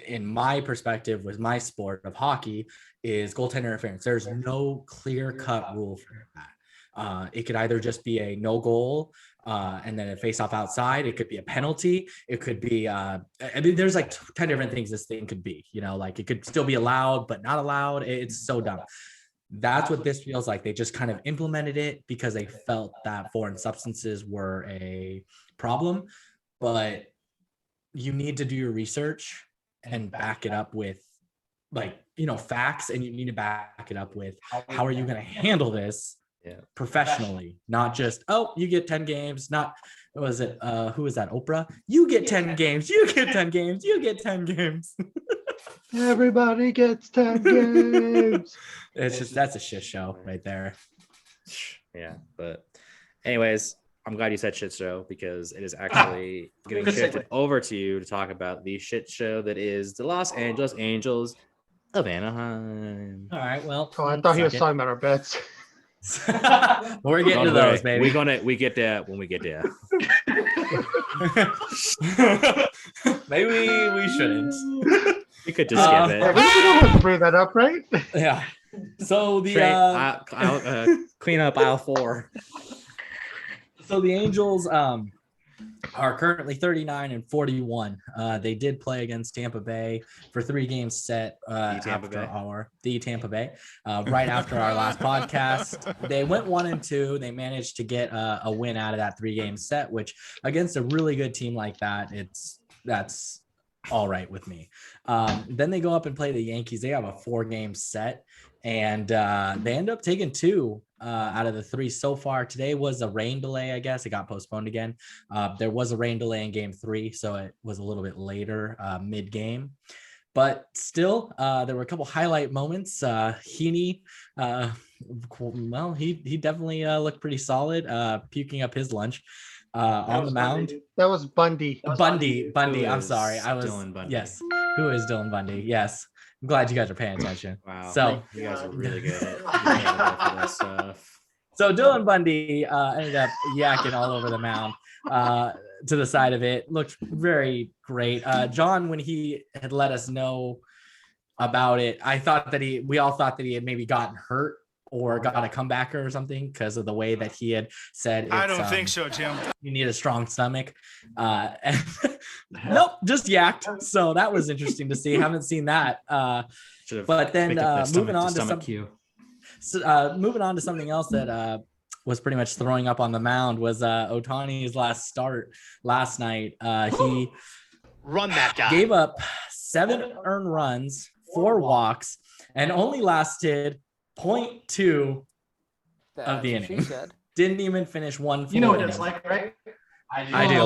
in my perspective, with my sport of hockey, is goaltender interference. There's no clear-cut rule for that. It could either just be a no goal and then a face-off outside. It could be a penalty. It could be there's like 10 different things this thing could be. Like it could still be allowed but not allowed. It's so dumb. That's what this feels like. They just kind of implemented it because they felt that foreign substances were a problem. But you need to do your research and back it up with facts, and you need to back it up with how are you going to handle this professionally, not just, you get 10 games, not, who was that, Oprah? You get 10 games, you get 10 games, you get 10 games. Everybody gets 10 games. That's a shit show right there. Yeah, but anyways, I'm glad you said shit show because it is actually getting shifted over to you to talk about the shit show that is the Los Angeles Angels of Anaheim. All right, well. Oh, I thought he was talking about our bets. We're getting to those, baby. We get that when we get there. Maybe we shouldn't. You could just skip it. Yeah, we don't have to bring that up, right? Yeah. So the clean up aisle 4. So the Angels are currently 39-41. They did play against Tampa Bay for 3 games set right after our last podcast. They went 1-2. They managed to get a win out of that 3-game set, which against a really good team like that, that's all right with me. Then they go up and play the Yankees. They have a 4-game set, and they end up taking 2 out of the 3 so far. Today was a rain delay, I guess. It got postponed again. There was a rain delay in game 3, so it was a little bit later mid-game. But still, there were a couple highlight moments. Heaney, well, he definitely looked pretty solid, puking up his lunch on the mound. That was Bundy. Bundy. Who I'm is sorry. Dylan Bundy? Yes. Who is Dylan Bundy? Yes. I'm glad you guys are paying attention. Wow. So you guys are really good at for this stuff. So Dylan Bundy ended up yakking all over the mound to the side of it. Looked very great. John, when he had let us know about it, we all thought that he had maybe gotten hurt or got a comebacker or something because of the way that he had said. I don't think so, Tim. You need a strong stomach. And nope, just yacked. So that was interesting to see. Haven't seen that. But then moving on to something else that was pretty much throwing up on the mound was Ohtani's last start last night. He Run that guy. gave up 7 earned runs, 4 walks, and only lasted 0.2 of the inning. Didn't even finish one. You know what it's like, right? I do.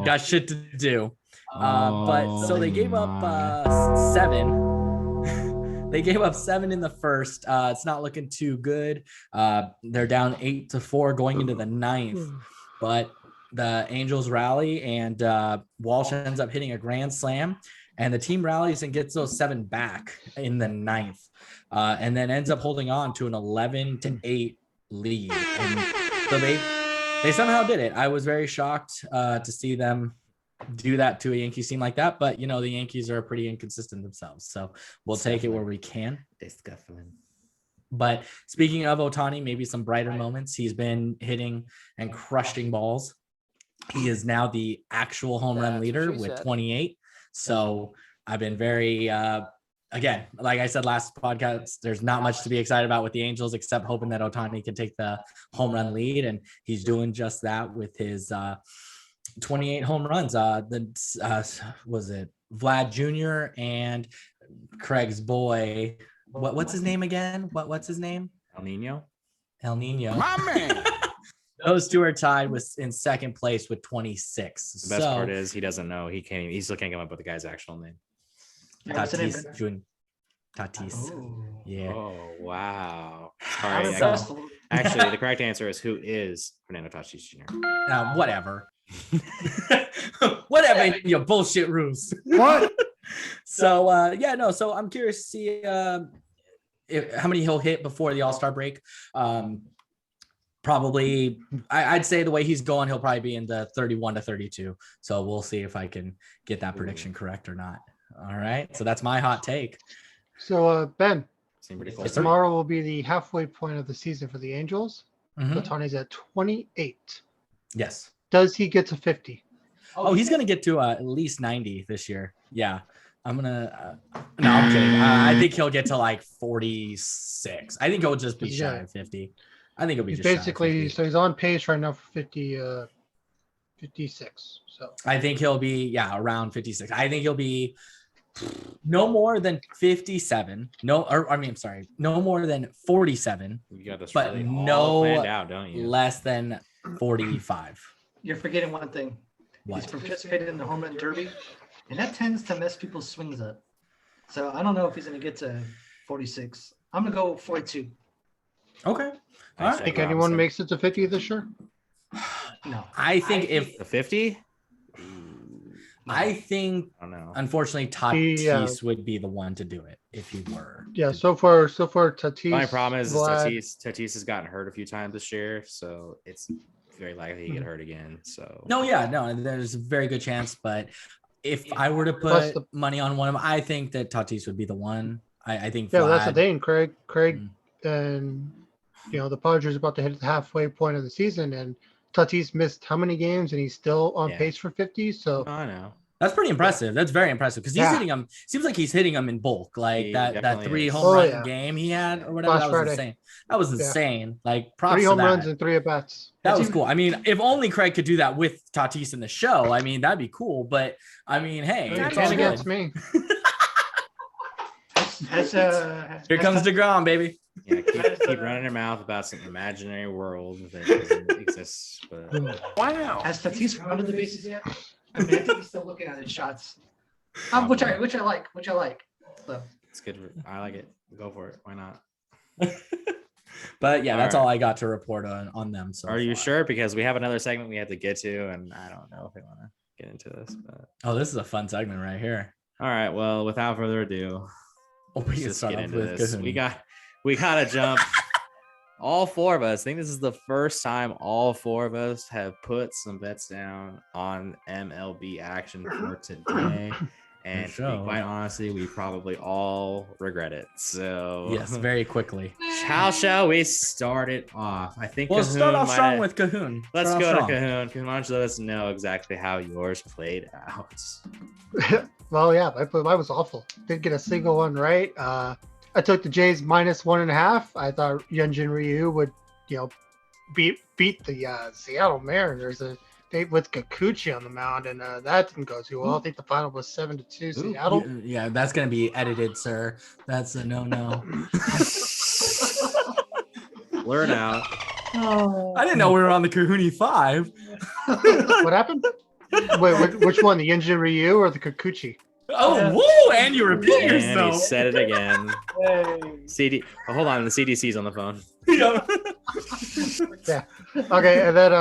Got shit to do. But so they gave up 7. They gave up 7 in the first. It's not looking too good. They're down 8-4 going into the 9th. But the Angels rally, and Walsh ends up hitting a grand slam, and the team rallies and gets those 7 back in the 9th, and then ends up holding on to an 11-8 lead. And so they somehow did it. I was very shocked to see them do that to a Yankees team like that, but the Yankees are pretty inconsistent themselves, so we'll take it where we can. But speaking of Ohtani, maybe some brighter moments. He's been hitting and crushing balls. He is now the actual home run leader with 28. So I've been very again, like I said last podcast, there's not much to be excited about with the Angels except hoping that Ohtani can take the home run lead, and he's doing just that with his 28 home runs. Was it Vlad Jr. and Craig's boy? What's his name again? What's his name? El Nino. My man. Those 2 are tied in second place with 26. The best part is he doesn't know. He still can't come up with the guy's actual name. Tatis Jr. Tatis. Oh. Yeah. Oh wow. I'm Sorry. impressed. Actually, the correct answer is who is Fernando Tatis Jr. Whatever. Whatever, you bullshit rules. What? So so I'm curious to see how many he'll hit before the All-Star break. Probably, I'd say the way he's going, he'll probably be in the 31 to 32. So we'll see if I can get that prediction correct or not. All right. So that's my hot take. So Ben, Seemed pretty cool. tomorrow will be the halfway point of the season for the Angels. Mhm. Ohtani's at 28. Yes. Does he get to 50? Oh, he's going to get to at least 90 this year. Yeah. I'm going to, no, I'm kidding. I think he'll get to like 46. I think he'll just be shy of 50. I think it'll be He's just shy of basically, 50. so he's on pace right now for 56. So I think he'll be, around 56. I think he'll be no more than 57. No more than 47. You got this But really no all planned out, don't you? less than 45. You're forgetting one thing. He's What? participated in the home run derby, and that tends to mess people's swings up. So I don't know if he's going to get to 46. I'm going to go 42. Okay. All right. think anyone makes it to 50 this year? No. I think if the 50? I think I don't know. unfortunately Tatis would be the one to do it if he were. Yeah, so far Tatis. My problem is Vlad, Tatis has gotten hurt a few times this year, so it's very likely he get hurt again. So No, there's a very good chance, but if I were to Plus put money on one of them, I think that Tatis would be the one. I think Yeah, well, that's the Vlad- thing. Craig and the Padres are about to hit the halfway point of the season, and Tatis missed how many games, and he's still on Yeah. pace for 50. So I know. That's pretty impressive. That's very impressive because he's hitting them. Seems like he's hitting them in bulk. Like that 3 home run game he had or whatever. Last That was Friday. insane. That was insane. Like props 3 to home that. runs and 3 at bats. That was cool. I mean, if only Craig could do that with Tatis in the show. I mean, that'd be cool. But I mean, hey, it's all against good. me. Here comes DeGrom, baby. Yeah, keep running your mouth about some imaginary world that doesn't exist. But Wow. Has Tatis rounded the bases yet? I mean, I think he's still looking at his shots. Which I like. So. it's good. I like it. Go for it. Why not? But yeah, that's All right. all I got to report on them. So Are you far. sure? Because we have another segment we have to get to, and I don't know if we want to get into this. But Oh, this is a fun segment right here. all right. Well, without further ado, Oh, we let's can just start get off into with this. Cohooney. We gotta jump. All 4 of us. I think this is the first time all 4 of us have put some bets down on MLB action for today. And to be quite honestly, we probably all regret it. So Yes, very quickly. how shall we start it off? I think We'll start Cahoon off might strong have- with Cohoon. Let's Start go off to strong. Cahoon. Cahoon, why don't you let us know exactly how yours played out? Well, yeah, mine was awful. Didn't get a single one right. I took the Jays -1.5. I thought Hyunjin Ryu would, beat the Seattle Mariners with Kikuchi on the mound, and that didn't go too well. I think the final was 7-2 Seattle. Yeah, that's gonna be edited, sir. That's a no. Learn out. I didn't know we were on the Cohooney 5. What happened? Wait, which one? The Hyunjin Ryu or the Kikuchi? Oh, whoa! And you repeat And he yourself. said it again. Hey. Hold on, the CDC's on the phone. Yeah. Okay, and then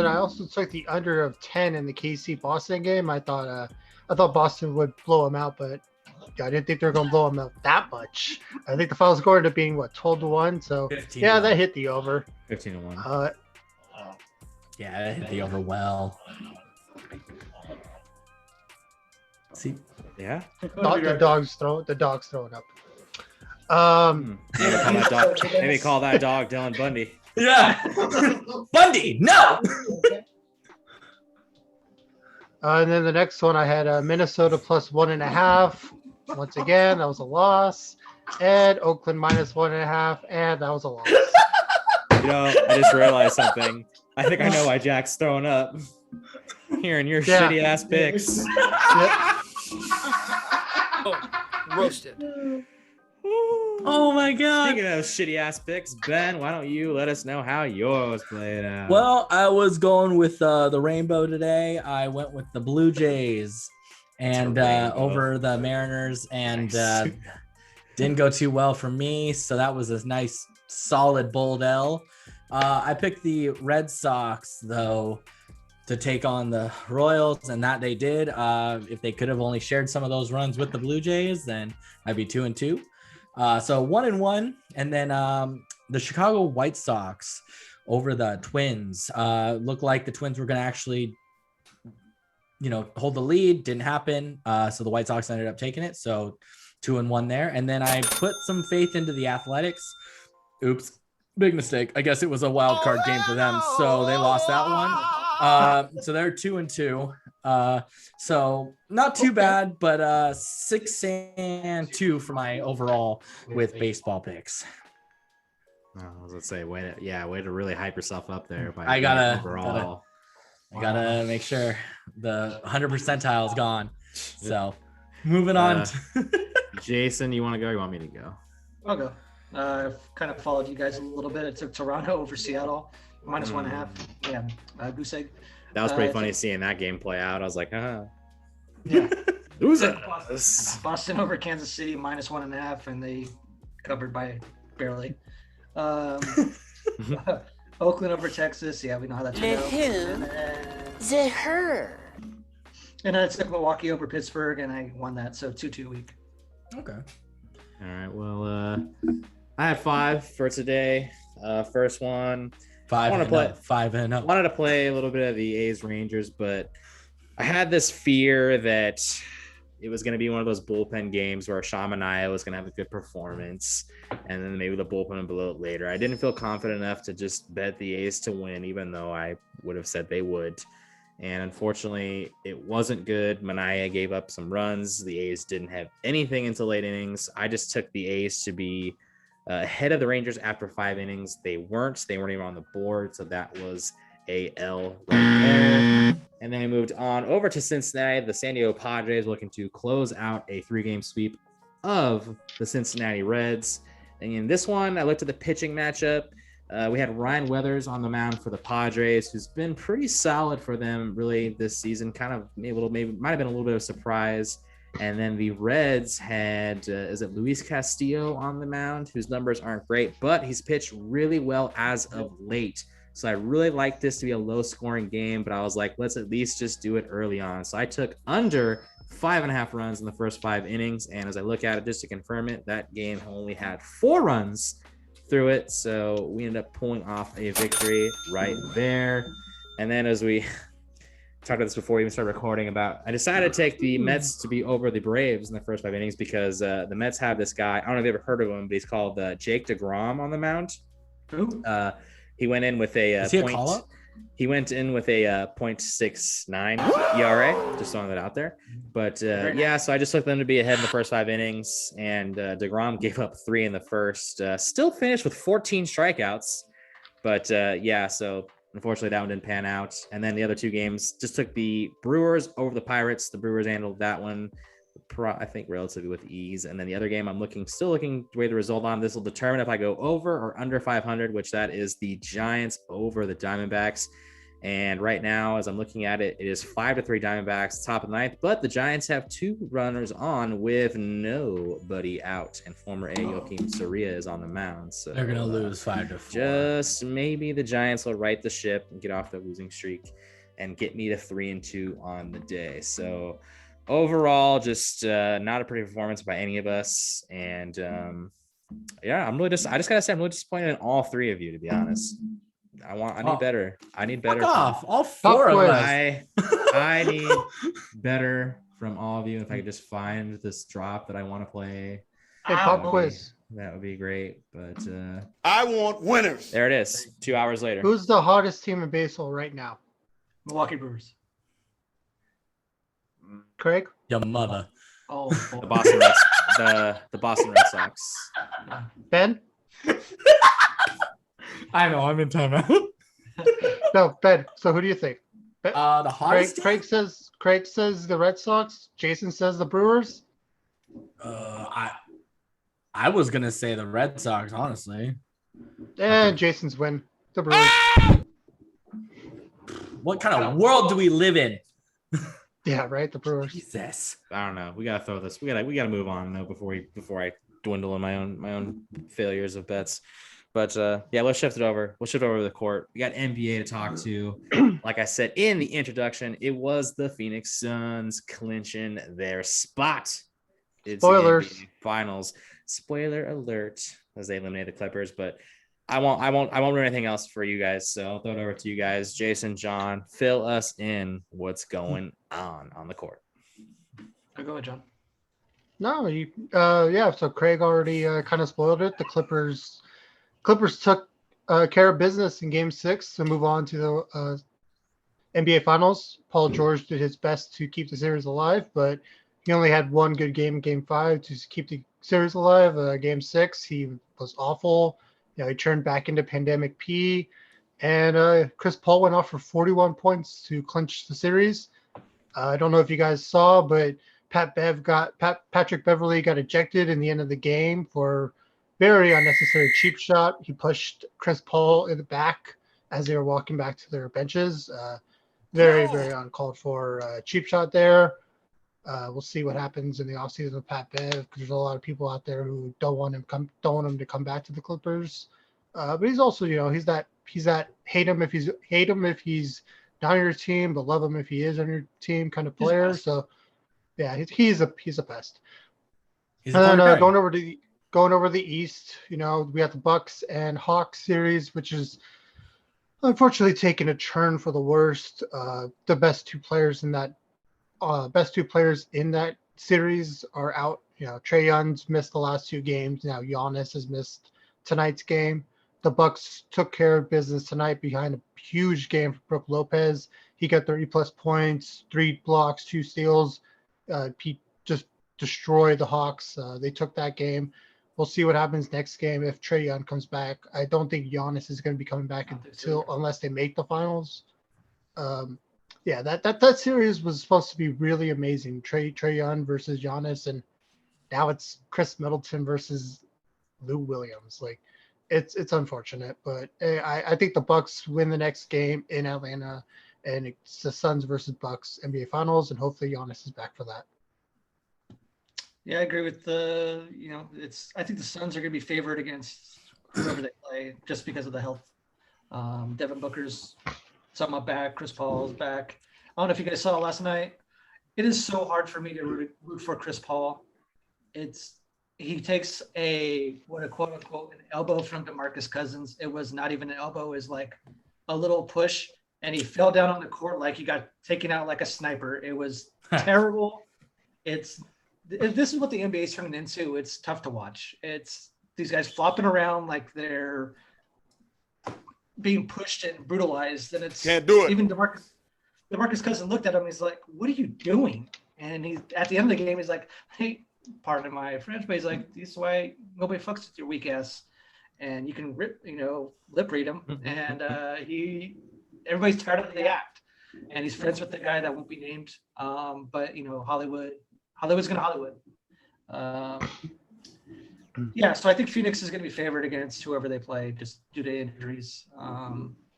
I also took the under of 10 in the KC Boston game. I thought Boston would blow them out, but I didn't think they were going to blow them out that much. I think the final score ended up being 12-1. So 15. yeah, that hit the over. 15-1. Yeah, that hit the over well. See, Yeah. The dog's throwing up. Maybe call that dog Dylan Bundy. yeah, Bundy, no. And then the next one I had Minnesota +1.5. Once again, that was a loss. And Oakland -1.5, and that was a loss. I just realized something. I think I know why Jack's throwing up. Hearing your shitty ass picks. Roasted. Oh my god. Speaking of shitty ass picks, Ben, why don't you let us know how yours played out? Well, I was going with the rainbow today. I went with the Blue Jays and over the Mariners, and didn't go too well for me. So that was a nice, solid bold L. I picked the Red Sox, though, to take on the Royals, and that they did. If they could have only shared some of those runs with the Blue Jays, then I'd be 2-2. So 1-1, and then the Chicago White Sox over the Twins. Looked like the Twins were going to actually, hold the lead. Didn't happen. So the White Sox ended up taking it. So 2-1 there. And then I put some faith into the Athletics. Oops, big mistake. I guess it was a wild card game for them, so they lost that one. So they're 2-2. So not too bad, but 6-2 for my overall with baseball picks. I was gonna say, way to really hype yourself up there. By I gotta make sure the 100 percentile is gone. So moving on. Jason, you want to go? Or you want me to go? I'll go. I've kind of followed you guys a little bit. I took Toronto over Seattle, -1.5. Yeah, goose egg. That was pretty funny seeing that game play out. I was like, Yeah. lose it. Boston over Kansas City -1.5, and they covered by barely. Oakland over Texas. Yeah, we know how that turned out. And then I took Milwaukee over Pittsburgh, and I won that. So 2-2 week. Okay. All right. Well, I had 5 for today. First one. 5-0. Wanted to play a little bit of the A's Rangers, but I had this fear that it was going to be one of those bullpen games where Shamanaya was going to have a good performance, and then maybe the bullpen would blow it later. I didn't feel confident enough to just bet the A's to win, even though I would have said they would. And unfortunately, it wasn't good. Mania gave up some runs. The A's didn't have anything until late innings. I just took the A's to be ahead of the Rangers after 5 innings. They weren't even on the board. So that was a L right there. And then we moved on over to Cincinnati. The San Diego Padres looking to close out a 3-game sweep of the Cincinnati Reds. And in this one, I looked at the pitching matchup. We had Ryan Weathers on the mound for the Padres, who's been pretty solid for them really this season. Kind of maybe might have been a little bit of a surprise. And then the Reds had is it Luis Castillo on the mound, whose numbers aren't great, but he's pitched really well as of late. So I really like this to be a low-scoring game, but I was like, let's at least just do it early on. So I took under 5.5 runs in the first 5 innings, and as I look at it, just to confirm it, that game only had 4 runs through it, so we ended up pulling off a victory right there. And then as we talked about this before we even started recording I decided to take the Mets to be over the Braves in the first 5 innings because the Mets have this guy, I don't know if you've ever heard of him, but he's called Jake DeGrom on the mound. He went in with a He went in with a 0.69 ERA, just throwing that out there. But so I just took them to be ahead in the first 5 innings, and DeGrom gave up 3 in the first. Still finished with 14 strikeouts, but so unfortunately that one didn't pan out. And then the other 2 games just took the Brewers over the Pirates. The Brewers handled that one, I think, relatively with ease. And then the other game I'm still looking to weigh the result on. This will determine if I go over or under 500, which that is the Giants over the Diamondbacks. And right now, as I'm looking at it, it is 5-3 Diamondbacks, top of the 9th. But the Giants have 2 runners on with nobody out, and former A Joakim Soria is on the mound. So they're gonna lose 5-4. Just maybe the Giants will right the ship and get off the losing streak and get me to 3-2 on the day. So overall, just not a pretty performance by any of us. And I just gotta say, I'm really disappointed in all 3 of you, to be honest. I need better. I need better. Fuck off. All 4 of us. I need better from all of you. If I could just find this drop that I want to play. Hey, pop quiz. That would be great. But I want winners. there it is. 2 hours later. Who's the hottest team in baseball right now? Milwaukee Brewers. Craig? Your mother. Oh, the Boston Red, the Boston Red Sox. Ben? I know, I'm in timeout. No, Ben. So who do you think? The hottest team? Craig says the Red Sox. Jason says the Brewers. I was gonna say the Red Sox, honestly. And Jason's win. The Brewers. What kind of world do we live in? Yeah, right. The Brewers. Jesus. I don't know. We gotta throw this. We gotta move on though before I dwindle in my own failures of bets. But let's shift it over. We'll shift over to the court. We got NBA to talk to. Like I said in the introduction, it was the Phoenix Suns clinching their spot. It's Spoilers. the NBA Finals. Spoiler alert, as they eliminated the Clippers. But I won't ruin anything else for you guys. So I'll throw it over to you guys. Jason, John, fill us in what's going on the court. Go ahead, John. No, so Craig already kind of spoiled it. The Clippers took care of business in Game 6 to move on to the NBA Finals. Paul George did his best to keep the series alive, but he only had one good game in Game 5 to keep the series alive. Game 6, he was awful. He turned back into Pandemic P, and Chris Paul went off for 41 points to clinch the series. I don't know if you guys saw, but Patrick Beverley got ejected in the end of the game for very unnecessary cheap shot. He pushed Chris Paul in the back as they were walking back to their benches. Very uncalled for cheap shot there. We'll see what happens in the offseason with Pat Bev, because there's a lot of people out there who don't want him to come back to the Clippers. But he's also, he's that hate him if he's not on your team, but love him if he is on your team kind of player. So yeah, he's a pest. He's and then going over the East, we have the Bucks and Hawks series, which is unfortunately taking a turn for the worst. The best two players in that series are out. Trae Young's missed the last 2 games. Now Giannis has missed tonight's game. The Bucks took care of business tonight behind a huge game for Brook Lopez. He got 30+ points, 3 blocks, 2 steals. He just destroyed the Hawks. They took that game. We'll see what happens next game if Trae Young comes back. I don't think Giannis is going to be coming back unless they make the finals. That series was supposed to be really amazing. Trae Young versus Giannis, and now it's Chris Middleton versus Lou Williams. Like, it's unfortunate, but I think the Bucks win the next game in Atlanta, and it's the Suns versus Bucks NBA Finals, and hopefully Giannis is back for that. Yeah, I agree with I think the Suns are going to be favored against whoever they play just because of the health. Devin Booker's somewhat back. Chris Paul's back. I don't know if you guys saw last night. It is so hard for me to root for Chris Paul. He takes a quote unquote an elbow from DeMarcus Cousins. It was not even an elbow. It was like a little push, and he fell down on the court like he got taken out like a sniper. It was terrible. If this is what the NBA is turning into, it's tough to watch. It's these guys flopping around like they're being pushed and brutalized, and it's Can't do it. Even DeMarcus Cousins looked at him. He's like, "What are you doing?" And he's at the end of the game, he's like, "Hey, pardon my French, but he's like, this is why nobody fucks with your weak ass, and you can lip read him." And everybody's tired of the act, and he's friends with the guy that won't be named. But Hollywood's gonna Hollywood. So I think Phoenix is gonna be favored against whoever they play, just due to injuries.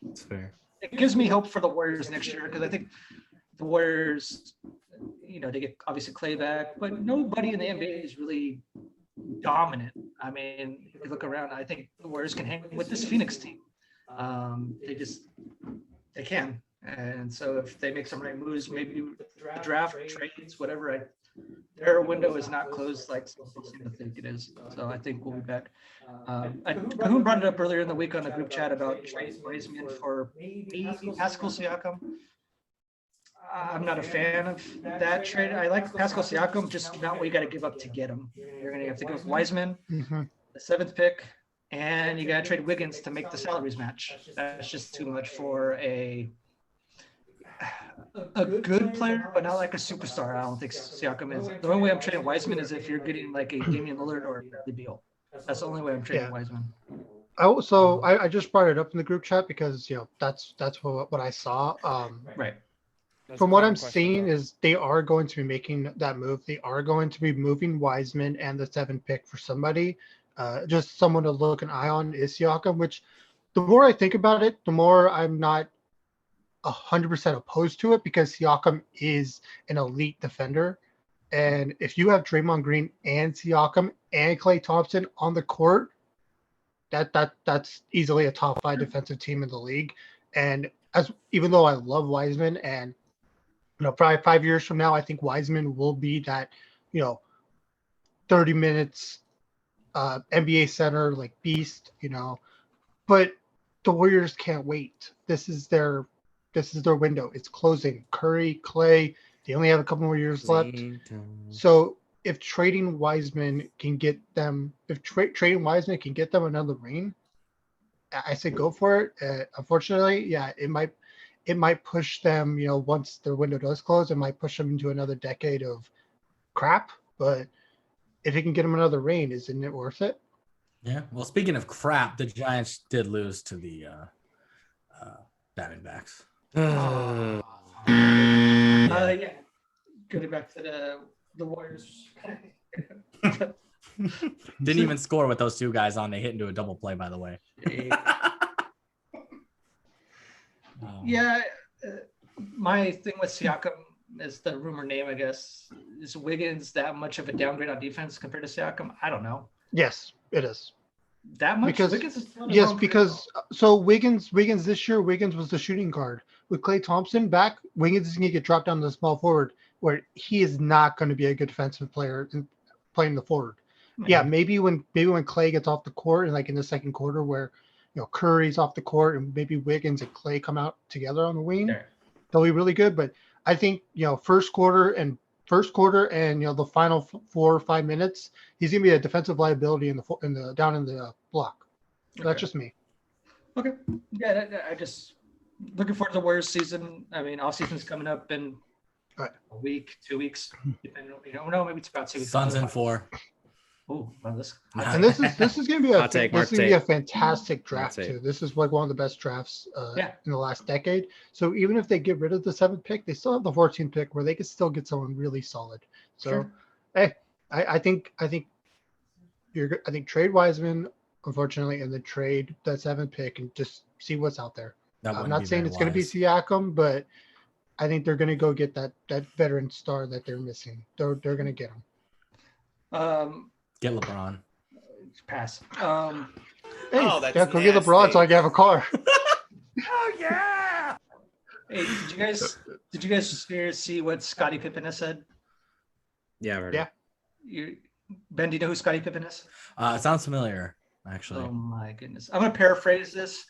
That's fair. It gives me hope for the Warriors next year because I think the Warriors, they get obviously Clay back, but nobody in the NBA is really dominant. I mean, if you look around, I think the Warriors can hang with this Phoenix team. They can. And so if they make some right moves, maybe draft, trades, whatever, their window is not closed like some seem to think it is. So I think we'll be back. Who brought it up earlier in the week on the group chat about trading Wiseman for maybe Pascal Siakam? I'm not a fan of that trade. I like Pascal Siakam, just not what you got to give up to get him. You're going to have to give Wiseman, the 7th pick, and you got to trade Wiggins to make the salaries match. That's just too much for a good player, but not like a superstar. I don't think Siakam is. The only way I'm trading Wiseman is if you're getting like a Damian Lillard or a Bradley Beal. That's the only way I'm trading Wiseman. I just brought it up in the group chat because that's what I saw. Right. From what I'm seeing is they are going to be making that move. They are going to be moving Wiseman and the 7th pick for somebody. Just someone to look an eye on is Siakam, which the more I think about it, the more I'm not 100% opposed to it because Siakam is an elite defender. And if you have Draymond Green and Siakam and Klay Thompson on the court, that's easily a top 5 defensive team in the league. And even though I love Wiseman and probably 5 years from now, I think Wiseman will be that, 30 minutes NBA center, like beast, but the Warriors can't wait. This is their window. It's closing. Curry, Clay, they only have a couple more years left. So if trading Wiseman can get them, trading Wiseman can get them another ring, I say go for it. Unfortunately, it might push them, once their window does close, it might push them into another decade of crap. But if it can get them another ring, isn't it worth it? Yeah. Well, speaking of crap, the Giants did lose to the Diamondbacks. Getting back to the Warriors. Didn't even score with those two guys on. They hit into a double play, by the way. My thing with Siakam is the rumor name, I guess. Is Wiggins that much of a downgrade on defense compared to Siakam? I don't know. Yes, it is. That much? Because Wiggins this year, Wiggins was the shooting guard. With Klay Thompson back, Wiggins is going to get dropped down to the small forward, where he is not going to be a good defensive player playing the forward. Man. Yeah, maybe when Klay gets off the court and like in the second quarter where Curry's off the court and maybe Wiggins and Klay come out together on the wing, they'll be really good. But I think first quarter and the final 4 or 5 minutes, he's gonna be a defensive liability down in the block. So that's just me. Okay. Yeah, looking forward to the Warriors season. I mean, off season's coming up in Right. a week, 2 weeks. Depending, no, maybe it's about 2 weeks. Suns in 4. Oh, well, this. And this is going to be Hot take, Mark a fantastic draft Mark too. This is like one of the best drafts Yeah. in the last decade. So even if they get rid of the 7th pick, they still have the 14th pick where they could still get someone really solid. So, Sure. hey, I think trade Wiseman, unfortunately, and then trade that 7th pick and just see what's out there. I'm not saying it's going to be Siakam, but I think they're going to go get that veteran star that they're missing. They're going to get him. Get LeBron. Pass. Hey, Oh, that's go get LeBron nasty. so I can have a car. Oh yeah. Hey, did you guys see what Scottie Pippen has said? Yeah, I've heard Yeah. Ben, do you know who Scottie Pippen is? It sounds familiar, actually. Oh my goodness. I'm going to paraphrase this,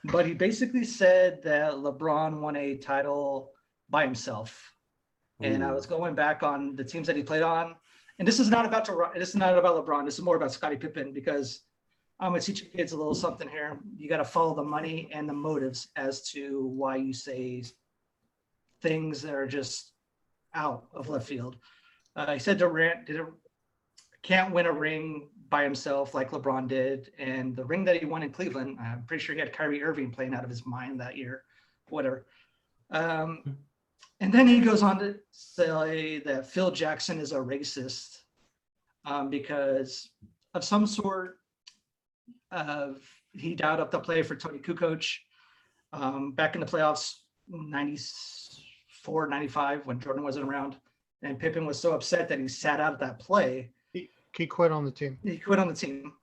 but he basically said that LeBron won a title by himself. And I was going back on the teams that he played on. And this is not about LeBron. This is more about Scottie Pippen, because I'm going to teach you kids a little something here. You got to follow the money and the motives as to why you say things that are just out of left field. He said Durant can't win a ring by himself like LeBron did. And the ring that he won in Cleveland, I'm pretty sure he had Kyrie Irving playing out of his mind that year, whatever. And then he goes on to say that Phil Jackson is a racist because of some sort of, he dialed up the play for Tony Kukoc back in the playoffs, 94, 95, when Jordan wasn't around. And Pippen was so upset that he sat out of that play. He quit on the team. He quit on the team.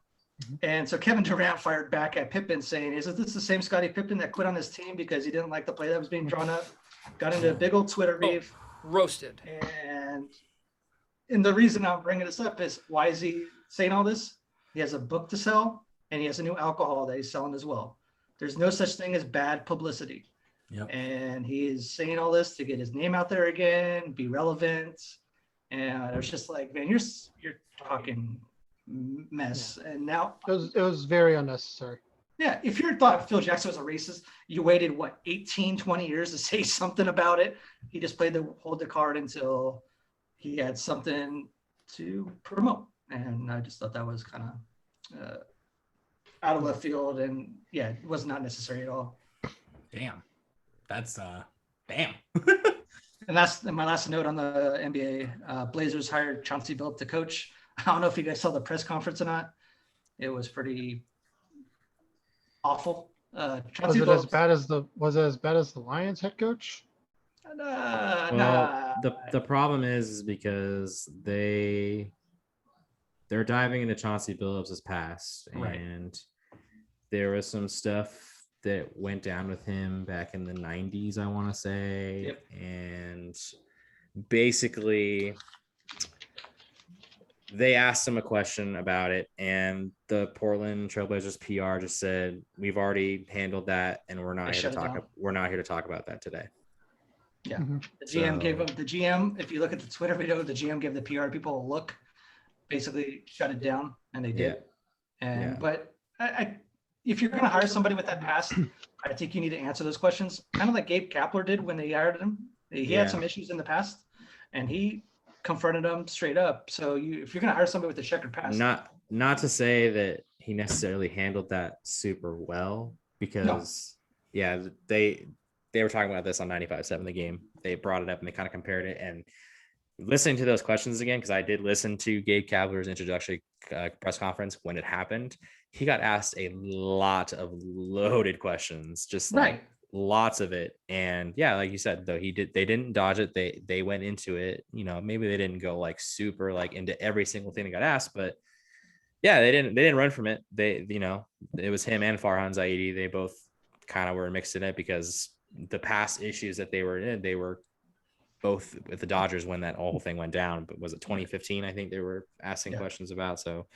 Mm-hmm. And so Kevin Durant fired back at Pippen saying, isn't this the same Scottie Pippen that quit on his team because he didn't like the play that was being drawn up? Got into a big old Twitter beef. Roasted. And the reason I'm bringing this up is, why is he saying all this? He has a book to sell, and he has a new alcohol that he's selling as well. There's no such thing as bad publicity. Yep. And he is saying all this to get his name out there again, be relevant. And it was just like, man, you're talking mess. Yeah. And now it was very unnecessary. Yeah, if you thought Phil Jackson was a racist, you waited, 20 years to say something about it? He just hold the card until he had something to promote. And I just thought that was kind of out of left field. And yeah, it was not necessary at all. Damn. That's, damn. And that's my last note on the NBA. Blazers hired Chauncey Billups to coach. I don't know if you guys saw the press conference or not. It was pretty awful. Was it as bad as the Lions head coach? The problem is because they're diving into Chauncey Billups' past, right. And there was some stuff that went down with him back in the 90s, I want to say. Yep. And basically they asked him a question about it, and the Portland Trailblazers PR just said, "We've already handled that, and we're not here to talk about that today." Yeah, the GM gave him the GM. If you look at the Twitter video, the GM gave the PR people a look, basically shut it down, and they did. Yeah. But if you're going to hire somebody with that past, I think you need to answer those questions, kind of like Gabe Kapler did when they hired him. He had some issues in the past, and he confronted them straight up. So if you're going to hire somebody with a checkered past, not to say that he necessarily handled that super well, because they were talking about this on 95.7 The Game. They brought it up and they kind of compared it. And listening to those questions again, because I did listen to Gabe Kapler's introductory press conference when it happened, he got asked a lot of loaded questions, just like lots of it. And yeah, like you said, though, they didn't dodge it. They went into it, maybe they didn't go like super like into every single thing that got asked, but yeah, they didn't run from it. It was him and Farhan Zaidi. They both kind of were mixed in it because the past issues that they were in, they were both with the Dodgers when that whole thing went down. But was it 2015? I think they were asking questions about. So,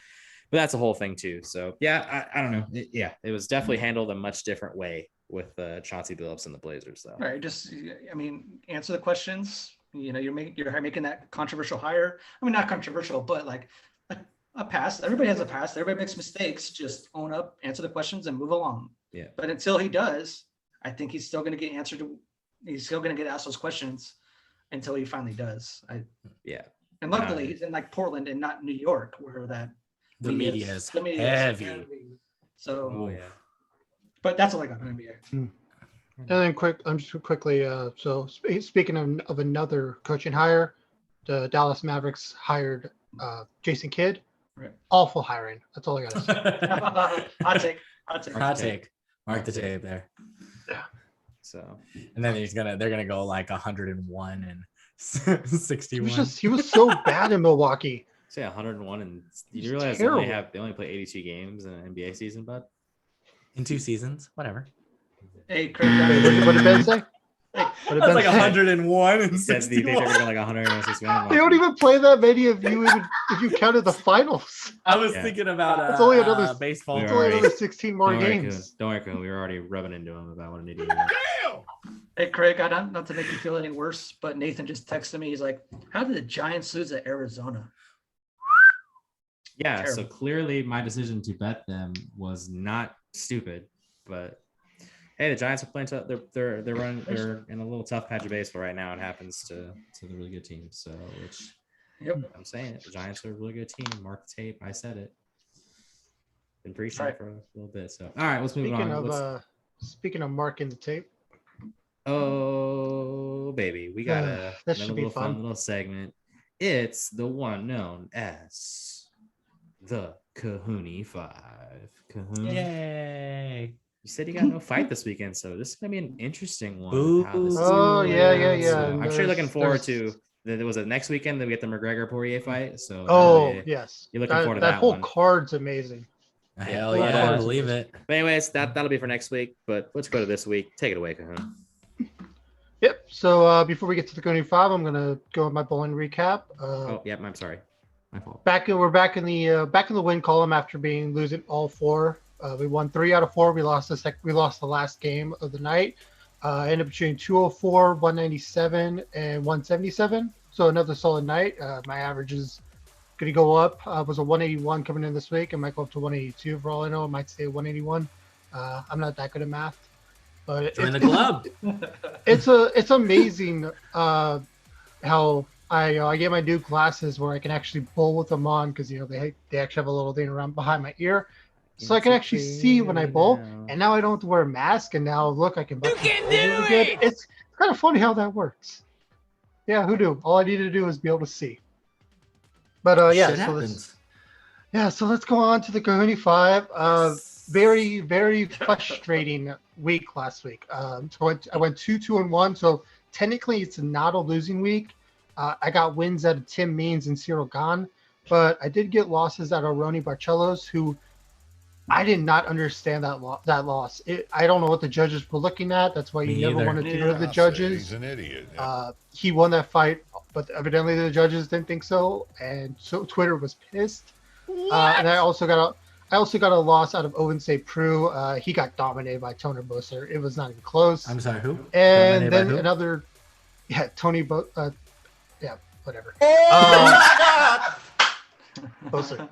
but that's a whole thing too. So yeah, I don't know. It was definitely handled a much different way with Chauncey Billups and the Blazers, though. Right. Answer the questions. You're making that controversial hire. I mean, not controversial, but like a past. Everybody has a past. Everybody makes mistakes. Just own up, answer the questions, and move along. Yeah. But until he does, I think he's still going to get he's still going to get asked those questions until he finally does. And luckily he's in like Portland and not New York where the media is heavy. So, but that's all I got on NBA. And then quickly, so speaking of another coaching hire, the Dallas Mavericks hired Jason Kidd. Right. Awful hiring. That's all I got to say. Hot take. Mark the tape there. Yeah. So, and then they're gonna go like 101 and 61. He was so bad in Milwaukee. Say 101, and you realize they only play 82 games in an NBA season, bud? In 2 seasons, whatever. Hey, Craig. What did Ben say? That's like 101 and 61. They're like 161. They don't even play that many if you counted the finals. I was thinking about it's only another baseball. It's only another 16 more games. Don't worry, Coon. We were already rubbing into him about what an idiot. Hey, Craig, not to make you feel any worse, but Nathan just texted me. He's like, "How did the Giants lose at Arizona?" Yeah, Terrible. so clearly my decision to bet them was not stupid, but hey, the Giants are playing. They're in a little tough patch of baseball right now. It happens to the really good teams. So, I'm saying it. The Giants are a really good team. Mark the tape. I said it. Been preaching for a little bit. So, all right, let's move on. Speaking of marking the tape. Oh baby, we got that should be fun little segment. It's the one known as the Cohooney 5. Cohooney. Yay! You said you got no fight this weekend, so this is gonna be an interesting one. Yeah. So I'm sure you're looking forward to. Was it next weekend that we get the McGregor Poirier fight? So yes, you're looking forward to that whole one. card's amazing. Hell yeah, I believe it. But anyways, that'll be for next week. But let's go to this week. Take it away, Cahoon. Yep. So before we get to the Cohooney 5, I'm gonna go with my bowling recap. I'm sorry, my fault. We're back in the win column after losing all 4. We won 3 out of 4. We lost the last game of the night. Ended up shooting 204, 197, and 177. So another solid night. My average is going to go up. Was a 181 coming in this week. It might go up to 182 for all I know. It might stay 181. I'm not that good at math, but join the club. It's amazing how I get my new glasses where I can actually bowl with them on because they actually have a little thing around behind my ear. So I can actually see when I bowl, and now I don't have to wear a mask. And now look, I can. You can do it. It's kind of funny how that works. Yeah, who knew? All I need to do is be able to see. But so let's go on to the Cohooney 5. Very, very frustrating week last week. So I went 2-2-1. So technically, it's not a losing week. I got wins out of Tim Means and Cyril Gahn, but I did get losses out of Rony Barcelos, who I did not understand that loss. I don't know what the judges were looking at. That's why you never wanted to go to the judges. He's an idiot. He won that fight, but evidently the judges didn't think so, and so Twitter was pissed. And I also got a loss out of Owen St. Preux. He got dominated by Tony Boser. It was not even close. I'm sorry, who? And then another, Tony whatever. Boser.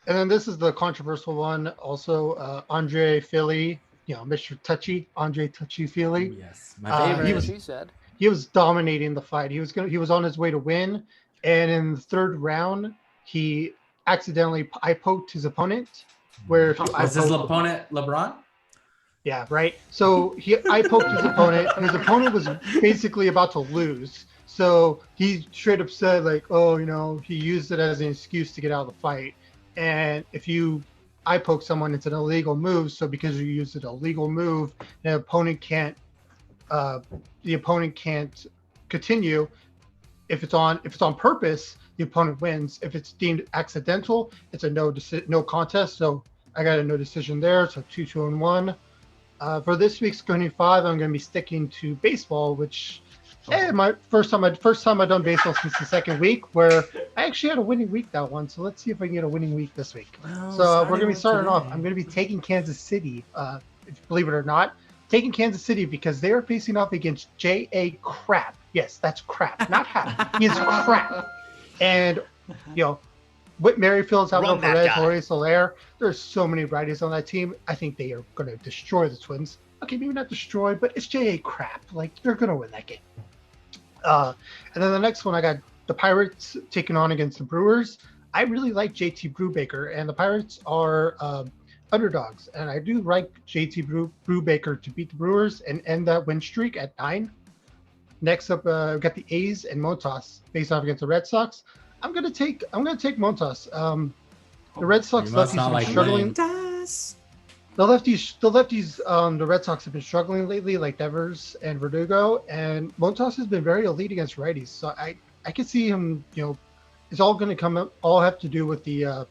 And then this is the controversial one. Also, Andre Philly, Mr. Touchy, Andre Touchy Philly. Yes, my favorite. He was dominating the fight. He was on his way to win, and in the 3rd round, he accidentally eye poked his opponent. Where was his opponent LeBron? Yeah, right. So he eye poked his opponent. His opponent was basically about to lose. So he straight up said he used it as an excuse to get out of the fight. And if you eye poke someone, it's an illegal move. So because you used an illegal move, the opponent can't continue. If it's on purpose, the opponent wins. If it's deemed accidental, it's a no contest. So I got a no decision there. So 2-2-1. For this week's Cohooney 5, I'm going to be sticking to baseball, which my first time I've done baseball since the 2nd week, where I actually had a winning week that one. So let's see if I can get a winning week this week. So we're going to be starting off. I'm going to be taking Kansas City, believe it or not, taking Kansas City because they are facing off against J.A. Crap. Yes, that's crap, not Hap. He is crap. And Whit Merrifield's out on Perez, Jorge Soler. There's so many righties on that team. I think they are going to destroy the Twins. okay, maybe not destroy, but it's JA crap. Like, they're going to win that game. And then the next one, I got the Pirates taking on against the Brewers. I really like JT Brubaker, and the Pirates are underdogs. And I do like JT Brubaker to beat the Brewers and end that win streak at 9. Next up, we've got the A's and Montas face off against the Red Sox. I'm gonna take Montas. The Red Sox lefties have been struggling. The lefties, the Red Sox have been struggling lately, like Devers and Verdugo, and Montas has been very elite against righties. So I can see him. It's all going to come up. All have to do with the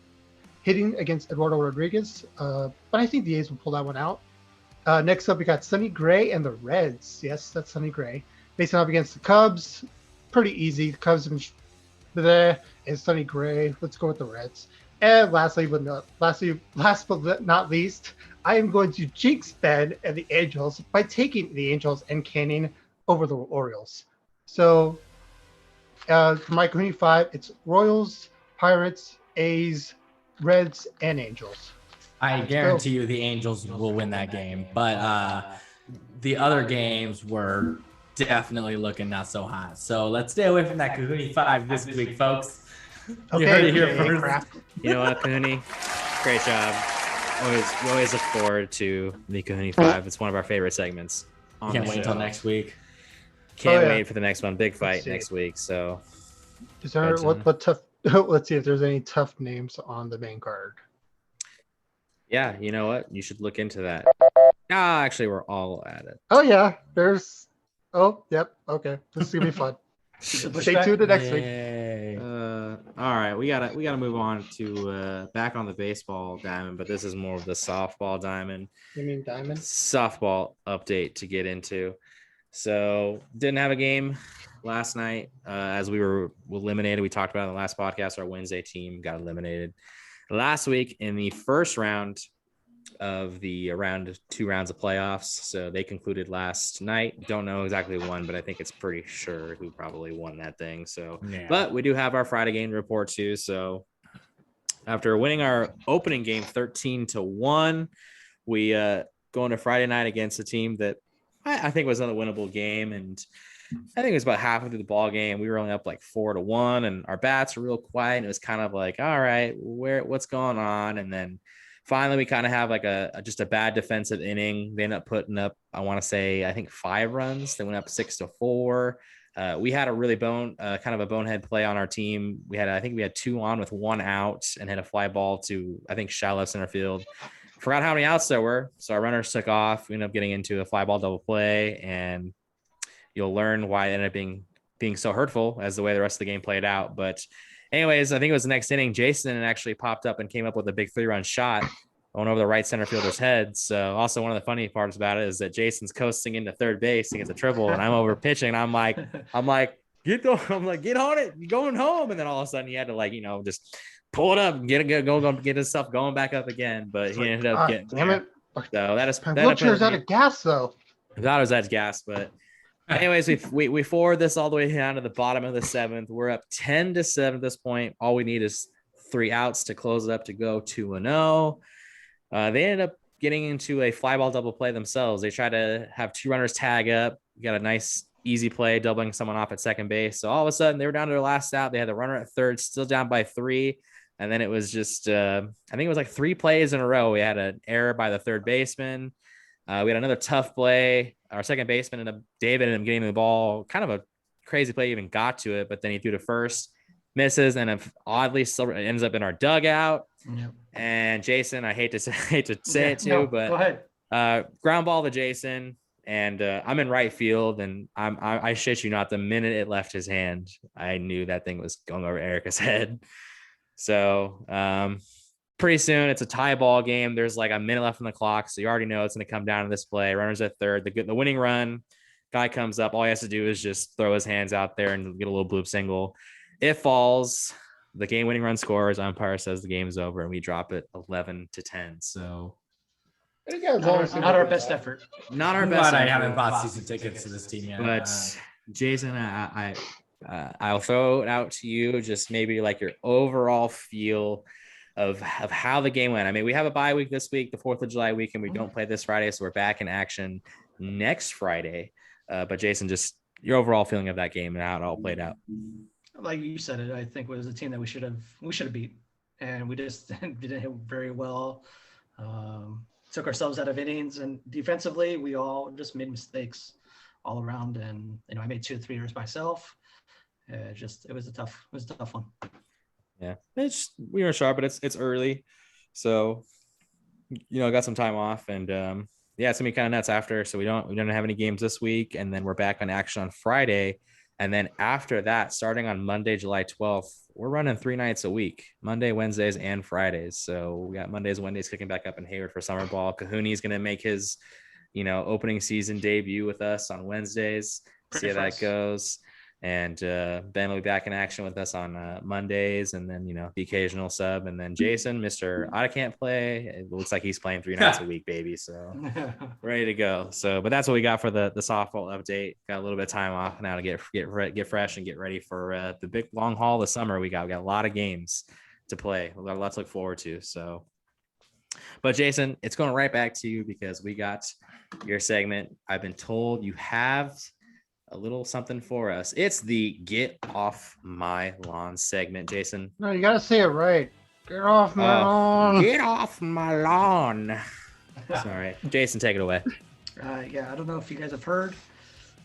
hitting against Eduardo Rodriguez. But I think the A's will pull that one out. Next up, we got Sonny Gray and the Reds. Yes, that's Sonny Gray facing off against the Cubs. Pretty easy. The Cubs have been there, and Sonny Gray. Let's go with the Reds. And last but not least, I am going to jinx Ben and the Angels by taking the Angels and canning over the Orioles. So for my Cohooney 5, it's Royals, Pirates, A's, Reds, and Angels. I guarantee you the Angels will win that game, but the other games were definitely looking not so hot. So let's stay away from that Cohooney 5 this week, folks. Okay, you heard it here first. Crap. You know what, Cohooney? Great job. We always look forward to the Cohooney 5. It's one of our favorite segments. Can't wait until next week. Can't wait for the next one. Big fight next week. So, is there what tough? Let's see if there's any tough names on the main card. Yeah, you know what? You should look into that. Actually, we're all at it. Oh yeah, there's. Oh yep. Okay, this is gonna be fun. Stay tuned to next week. All right, we gotta move on to back on the baseball diamond, but this is more of the softball diamond. You mean diamond? Softball update to get into. So didn't have a game last night as we were eliminated. We talked about it in the last podcast. Our Wednesday team got eliminated last week in the first round of the two rounds of playoffs. So they concluded last night. Don't know exactly who won, but I think it's pretty sure who probably won that thing. So, But we do have our Friday game report too. So after winning our opening game 13-1, we go into Friday night against a team that I think was another winnable game. And I think it was about halfway through the ball game. We were only up like 4-1 and our bats were real quiet. And it was kind of like, all right, what's going on? And then finally, we kind of have like just a bad defensive inning. They end up putting up, I want to say, I think 5 runs. They went up 6-4. We had a really kind of a bonehead play on our team. I think we had 2 on with 1 out and hit a fly ball to, I think, shallow center field. Forgot how many outs there were. So our runners took off. We ended up getting into a fly ball double play, and you'll learn why it ended up being so hurtful as the way the rest of the game played out. But anyways, I think it was the next inning. Jason actually popped up and came up with a big 3-run shot going over the right center fielder's head. So also one of the funny parts about it is that Jason's coasting into third base. He gets a triple, and I'm over pitching. And I'm like, get on it, you're going home. And then all of a sudden he had to just pull it up and get his stuff going back up again. But he ended up getting. Damn it! So my wheelchair's out of gas though. I thought it was out of gas, but. Anyways, we forward this all the way down to the bottom of the 7th. We're up 10-7 at this point. All we need is 3 outs to close it up to go 2-0. They ended up getting into a fly ball double play themselves. They tried to have 2 runners tag up. We got a nice easy play, doubling someone off at second base. So all of a sudden they were down to their last out. They had the runner at third, still down by 3. And then it was just, I think it was like 3 plays in a row. We had an error by the third baseman. We had another tough play. Our second baseman, David, ended up getting the ball. Kind of a crazy play, even got to it, but then he threw to first, misses, and oddly still ends up in our dugout. Yep. And Jason, I hate to say it too, but go ahead. Ground ball to Jason, and I'm in right field, and I shit you not, the minute it left his hand, I knew that thing was going over Erica's head. So pretty soon it's a tie ball game. There's like a minute left on the clock, so you already know it's going to come down to this play. Runners at third, the winning run, guy comes up. All he has to do is just throw his hands out there and get a little bloop single. It falls. The game winning run scores. Umpire says the game's over, and we drop it 11-10. So not our best effort. Not our best. I haven't bought season tickets to this team yet. But Jason, I'll throw it out to you. Just maybe like your overall feel of how the game went. I mean, we have a bye week this week, the 4th of July weekend. We don't play this Friday, so we're back in action next Friday. But Jason, just your overall feeling of that game and how it all played out. Like you said it, I think was a team that we should have beat, and we just didn't hit very well. Took ourselves out of innings, and defensively, we all just made mistakes all around. And I made 2 or 3 errors myself. It was a tough one. Yeah, we were sharp, but it's early, so got some time off, and it's gonna be kind of nuts after. So we don't have any games this week, and then we're back on action on Friday, and then after that, starting on Monday, July 12th, we're running 3 nights a week: Monday, Wednesdays, and Fridays. So we got Mondays, Wednesdays kicking back up in Hayward for summer ball. Cohooney is gonna make his opening season debut with us on Wednesdays. See how that goes. And Ben will be back in action with us on Mondays, and then the occasional sub, and then Jason, Mr. I can't play. It looks like he's playing 3 nights a week, baby. So ready to go. So, but that's what we got for the softball update. Got a little bit of time off now to get fresh and get ready for the big long haul this summer. We got a lot of games to play. We got a lot to look forward to. So, but Jason, it's going right back to you because we got your segment. I've been told you have a little something for us. It's the Get Off My Lawn segment, Jason. No, you gotta say it right. Get off my lawn. Get off my lawn. Sorry. Jason, take it away. I don't know if you guys have heard,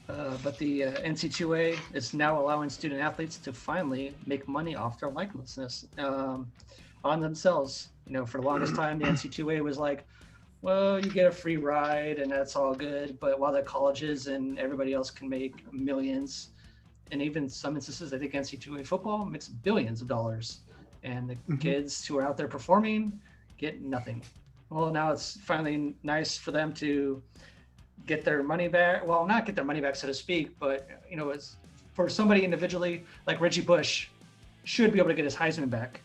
but the NC2A is now allowing student athletes to finally make money off their likeness on themselves. For the longest time, the NC2A was like, well, you get a free ride and that's all good. But while the colleges and everybody else can make millions, and even some instances, I think NC2A football makes billions of dollars, and the kids who are out there performing get nothing. Well, now it's finally nice for them to get their money back. Well, not get their money back, so to speak, but it's for somebody individually like Reggie Bush should be able to get his Heisman back.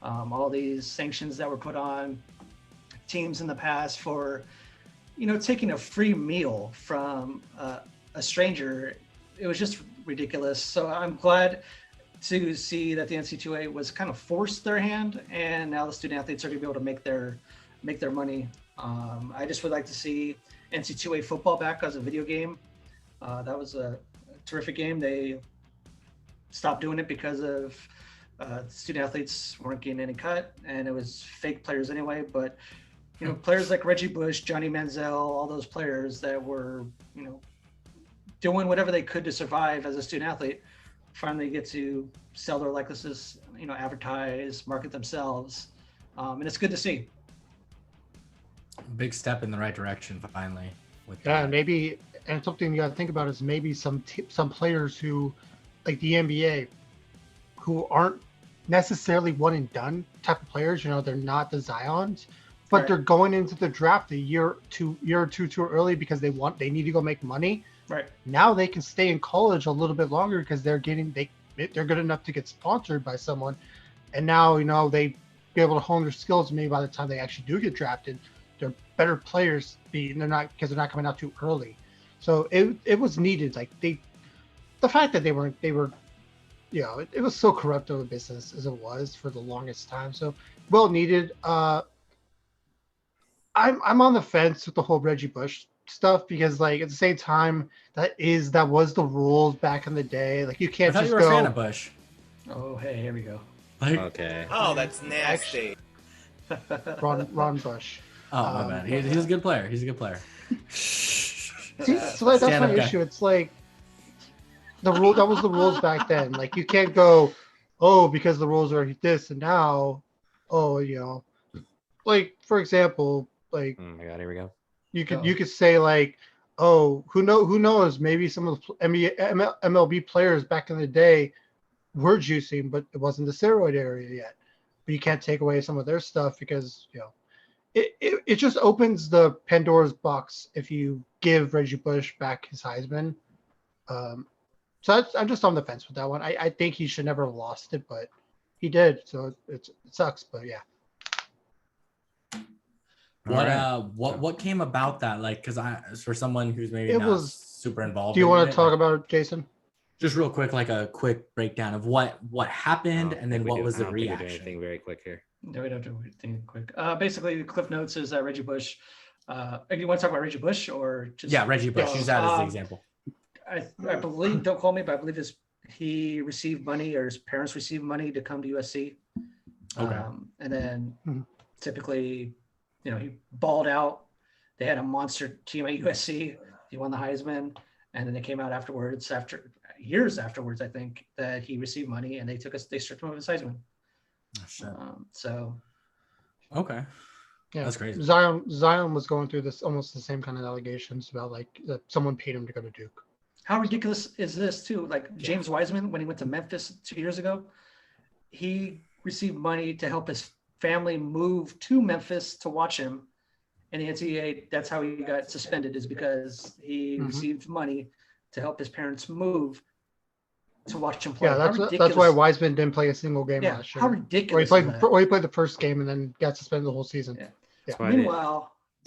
All these sanctions that were put on teams in the past for, taking a free meal from a stranger, it was just ridiculous. So I'm glad to see that the NC2A was kind of forced their hand, and now the student athletes are going to be able to make their money. I just would like to see NC2A football back as a video game. That was a terrific game. They stopped doing it because of student athletes weren't getting any cut, and it was fake players anyway. But players like Reggie Bush, Johnny Manziel, all those players that were, doing whatever they could to survive as a student athlete, finally get to sell their likenesses, advertise, market themselves. And it's good to see. Big step in the right direction, finally. And maybe, and something you got to think about is maybe some players who, like the NBA, who aren't necessarily one and done type of players, they're not the Zions, but right. They're going into the draft a year or two too early because they need to go make money. Right. Now they can stay in college a little bit longer because they're good enough to get sponsored by someone. And now, they be able to hone their skills. Maybe by the time they actually do get drafted, they're better players because they're not coming out too early. So it was needed. Like the fact that they were, it was so corrupt of a business as it was for the longest time. So well needed. I'm on the fence with the whole Reggie Bush stuff because, like, at the same time, that was the rules back in the day. Like, you can't just go. I thought you were a fan of Bush. Oh, hey, here we go. Okay. Oh, that's nasty. Ron Bush. Oh, my bad. He's a good player. He's a good player. See, so that's my issue. It's like that was the rules back then. Like, you can't go, because the rules are this and now, like, for example, like, oh my God, here we go. You could say like, who knows? Maybe some of the MLB players back in the day were juicing, but it wasn't the steroid area yet. But you can't take away some of their stuff because it just opens the Pandora's box if you give Reggie Bush back his Heisman. So I'm just on the fence with that one. I think he should never have lost it, but he did. So it sucks, but yeah. What came about that? Like, because for someone who's maybe not super involved. Do you want to talk about it, Jason? Just real quick, like a quick breakdown of what happened and then what was the reaction. I don't think we do anything very quick here. No, we don't do anything quick. Basically, the Cliff Notes is Reggie Bush. You want to talk about Reggie Bush or just? Yeah, Reggie Bush. Use that as the example. I believe, don't call me, but I believe he received money or his parents received money to come to USC. Okay. And then typically, he balled out. They had a monster team at USC. He won the Heisman. And then they came out afterwards, years afterwards, I think, that he received money and they stripped him of his Heisman. Oh, shit. Okay. Yeah, that's crazy. Zion was going through this almost the same kind of allegations about like that someone paid him to go to Duke. How ridiculous is this too? Like James Wiseman, when he went to Memphis 2 years ago, he received money to help his family move to Memphis to watch him. And the NCAA, that's how he got suspended, is because he received money to help his parents move to watch him play. Yeah, that's why Wiseman didn't play a single game last year. How ridiculous! Or he played the first game and then got suspended the whole season. Yeah. That's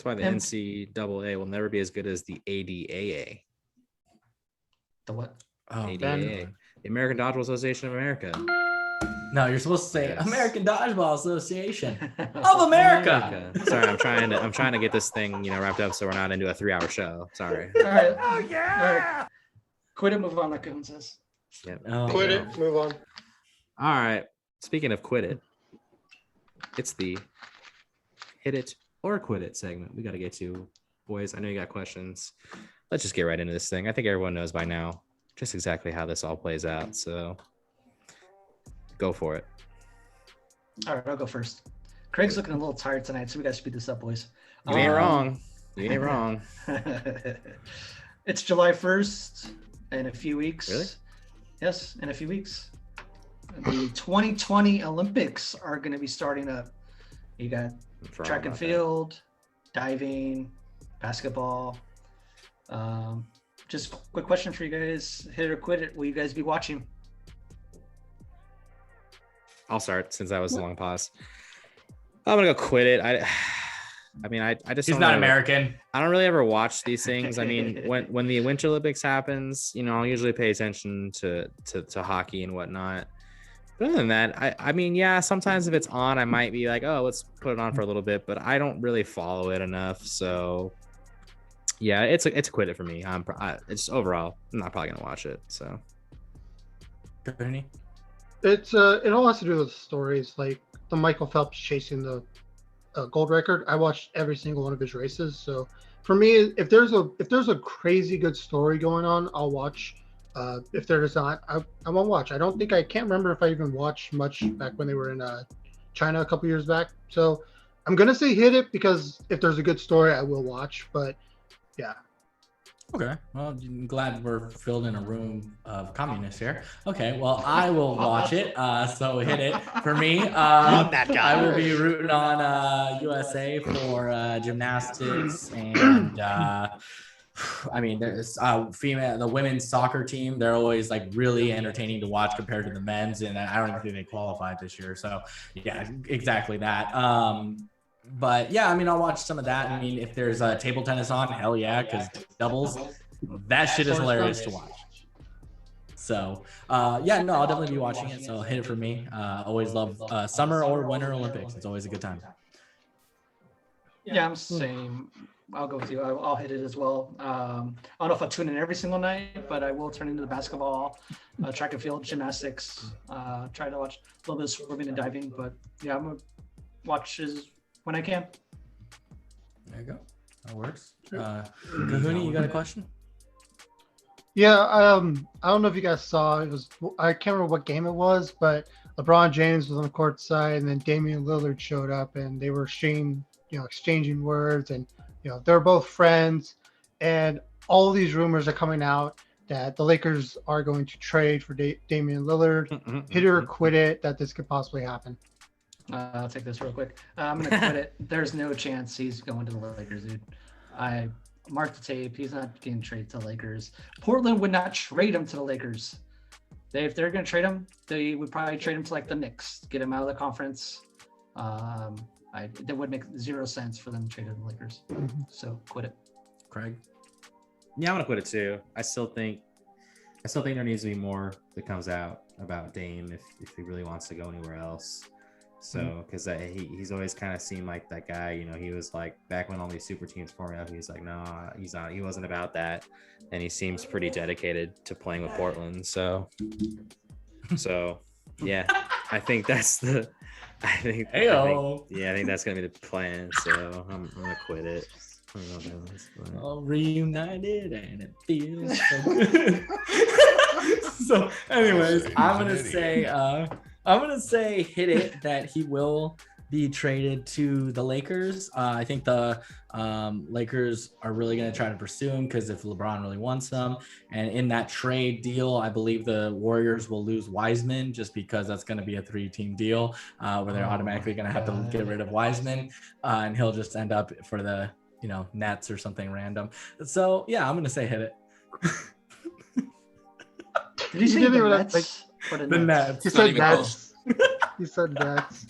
why the NCAA will never be as good as the ADAA. The what? Oh, ADAA, the American Dodgeball Association of America. No, you're supposed to say American Dodgeball Association of America. Sorry, I'm trying to get this thing, wrapped up so we're not into a 3-hour show. Sorry. All right. Oh yeah. All right. Quit it, move on, like Cohoon says. Yep. Quit it, move on. All right. Speaking of quit it, it's the hit it or quit it segment we got to get to. Boys, I know you got questions. Let's just get right into this thing. I think everyone knows by now just exactly how this all plays out. So go for it. All right, I'll go first. Craig's looking a little tired tonight, so we got to speed this up, boys. You ain't wrong. You ain't wrong. It's July 1st in a few weeks. Really? Yes, in a few weeks. The 2020 Olympics are going to be starting up. You got track and field, diving, basketball. Just quick question for you guys. Hit it or quit it. Will you guys be watching? I'll start since that was a long pause. I'm gonna go quit it. I just he's not American. I don't really ever watch these things. I mean, when the Winter Olympics happens, I'll usually pay attention to hockey and whatnot. But other than that, I mean, yeah, sometimes if it's on, I might be like, oh, let's put it on for a little bit. But I don't really follow it enough. So yeah, it's a quit it for me. It's overall, I'm not probably gonna watch it. So. Cohooney? It all has to do with stories, like the Michael Phelps chasing the gold record. I watched every single one of his races. So for me, if there's a crazy good story going on, I'll watch. If there is not, I won't watch. I can't remember if I even watched much back when they were in China a couple years back. So I'm gonna say hit it, because if there's a good story, I will watch. But yeah. Okay. Well, I'm glad we're filled in a room of communists here. Okay. Well, I will watch it. So hit it for me. that guy. I will be rooting on USA for gymnastics and I mean, there's the women's soccer team. They're always like really entertaining to watch compared to the men's, and I don't even think they qualified this year. So yeah, exactly that. But yeah, I mean, I'll watch some of that. I mean, if there's table tennis on, hell yeah, because doubles, that shit is hilarious to watch. So yeah, no, I'll definitely be watching it. So hit it for me. Always love summer or winter Olympics. It's always a good time. Yeah, I'm same. I'll go with you. I'll hit it as well. I don't know if I'll tune in every single night, but I will turn into the basketball, track and field, gymnastics. Try to watch a little bit of swimming and diving. But yeah, I'm gonna watch when I can. There you go. That works. Cohooney, you got a question? Yeah, I don't know if you guys saw. I can't remember what game it was, but LeBron James was on the court side, and then Damian Lillard showed up, and they were exchanging words, and they're both friends, and all of these rumors are coming out that the Lakers are going to trade for Damian Lillard. Hit it or quit it that this could possibly happen. I'll take this real quick. I'm gonna quit it. There's no chance he's going to the Lakers, dude. I marked the tape. He's not getting traded to the Lakers. Portland would not trade him to the Lakers. If they're gonna trade him, they would probably trade him to like the Knicks, get him out of the conference. That would make zero sense for them to trade him to the Lakers. So quit it. Craig? Yeah, I'm gonna quit it too. I still think I still think there needs to be more that comes out about Dame if he really wants to go anywhere else. So, because he's always kind of seemed like that guy, you know, he was like back when all these super teams formed up, he's like, no, he's not, he wasn't about that. And he seems pretty dedicated to playing with Portland. So yeah, I think that's I think that's going to be the plan. So I'm going to quit it. All reunited and it feels so good. So anyways, I'm gonna say hit it that he will be traded to the Lakers. I think the Lakers are really going to try to pursue him because if LeBron really wants them, and in that trade deal, I believe the Warriors will lose Wiseman just because that's going to be a 3-team deal where they're automatically going to have to get rid of Wiseman, and he'll just end up for the Nets or something random. So yeah, I'm going to say hit it. Did he say the Nets? The Nets. He said Nets. He said Nets.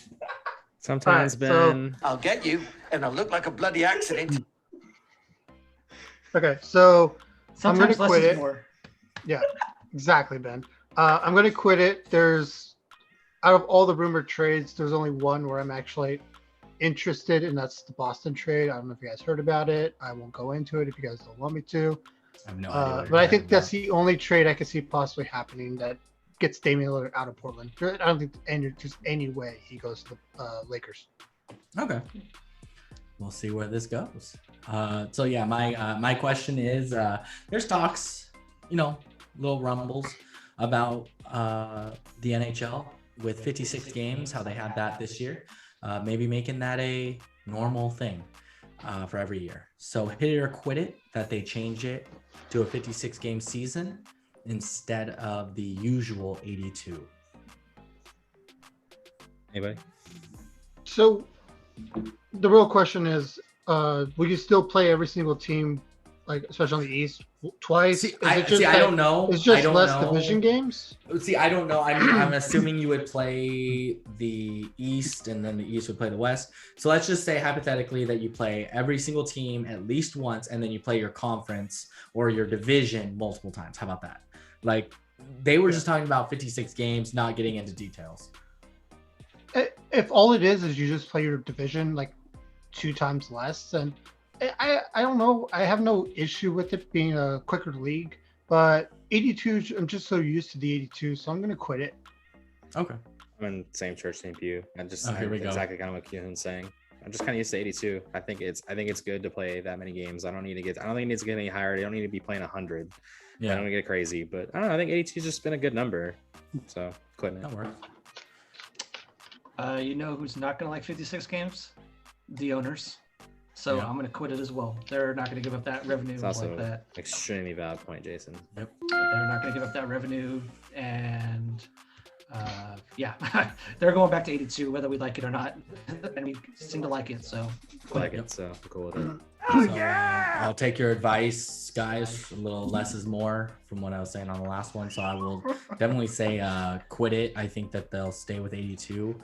Sometimes, Ben. I'll get you, and I'll look like a bloody accident. Okay, so Sometimes I'm going to quit it. More. Yeah, exactly, Ben. I'm going to quit it. Out of all the rumored trades, there's only one where I'm actually interested, and that's the Boston trade. I don't know if you guys heard about it. I won't go into it if you guys don't want me to. I have no idea. But I think that's the only trade I could see possibly happening that gets Damian Lillard out of Portland. I don't think any way he goes to the Lakers. Okay. We'll see where this goes. So yeah, my question is, there's talks, little rumbles about the NHL with 56 games, how they had that this year, maybe making that a normal thing for every year. So hit it or quit it that they change it to a 56 game season instead of the usual 82. Anybody? So the real question is, will you still play every single team, like especially on the East, twice? I don't know. It's just less division games? See, I don't know. I mean, I'm assuming you would play the East and then the East would play the West. So let's just say hypothetically that you play every single team at least once and then you play your conference or your division multiple times. How about that? Like, they were just talking about 56 games, not getting into details. If all it is you just play your division like 2 times less, then I don't know. I have no issue with it being a quicker league, but 82, I'm just so used to the 82, so I'm going to quit it. Okay. I'm in the same church team you. Here we go. Exactly kind of what Cohooney's saying. I'm just kind of used to 82. I think it's good to play that many games. I don't think it needs to get any higher. I don't need to be playing 100. Yeah. I don't get crazy, but I don't know. I think 82 has just been a good number. So quitting it. That works. You know who's not going to like 56 games? The owners. So yeah. I'm going to quit it as well. They're not going to give up that revenue it's also like that. Extremely valid point, Jason. Yep. They're not going to give up that revenue, and they're going back to 82, whether we like it or not, and we seem to like it. So I like it. So I'm cool with it. So, I'll take your advice, guys. A little less is more from what I was saying on the last one. So I will definitely say quit it. I think that they'll stay with 82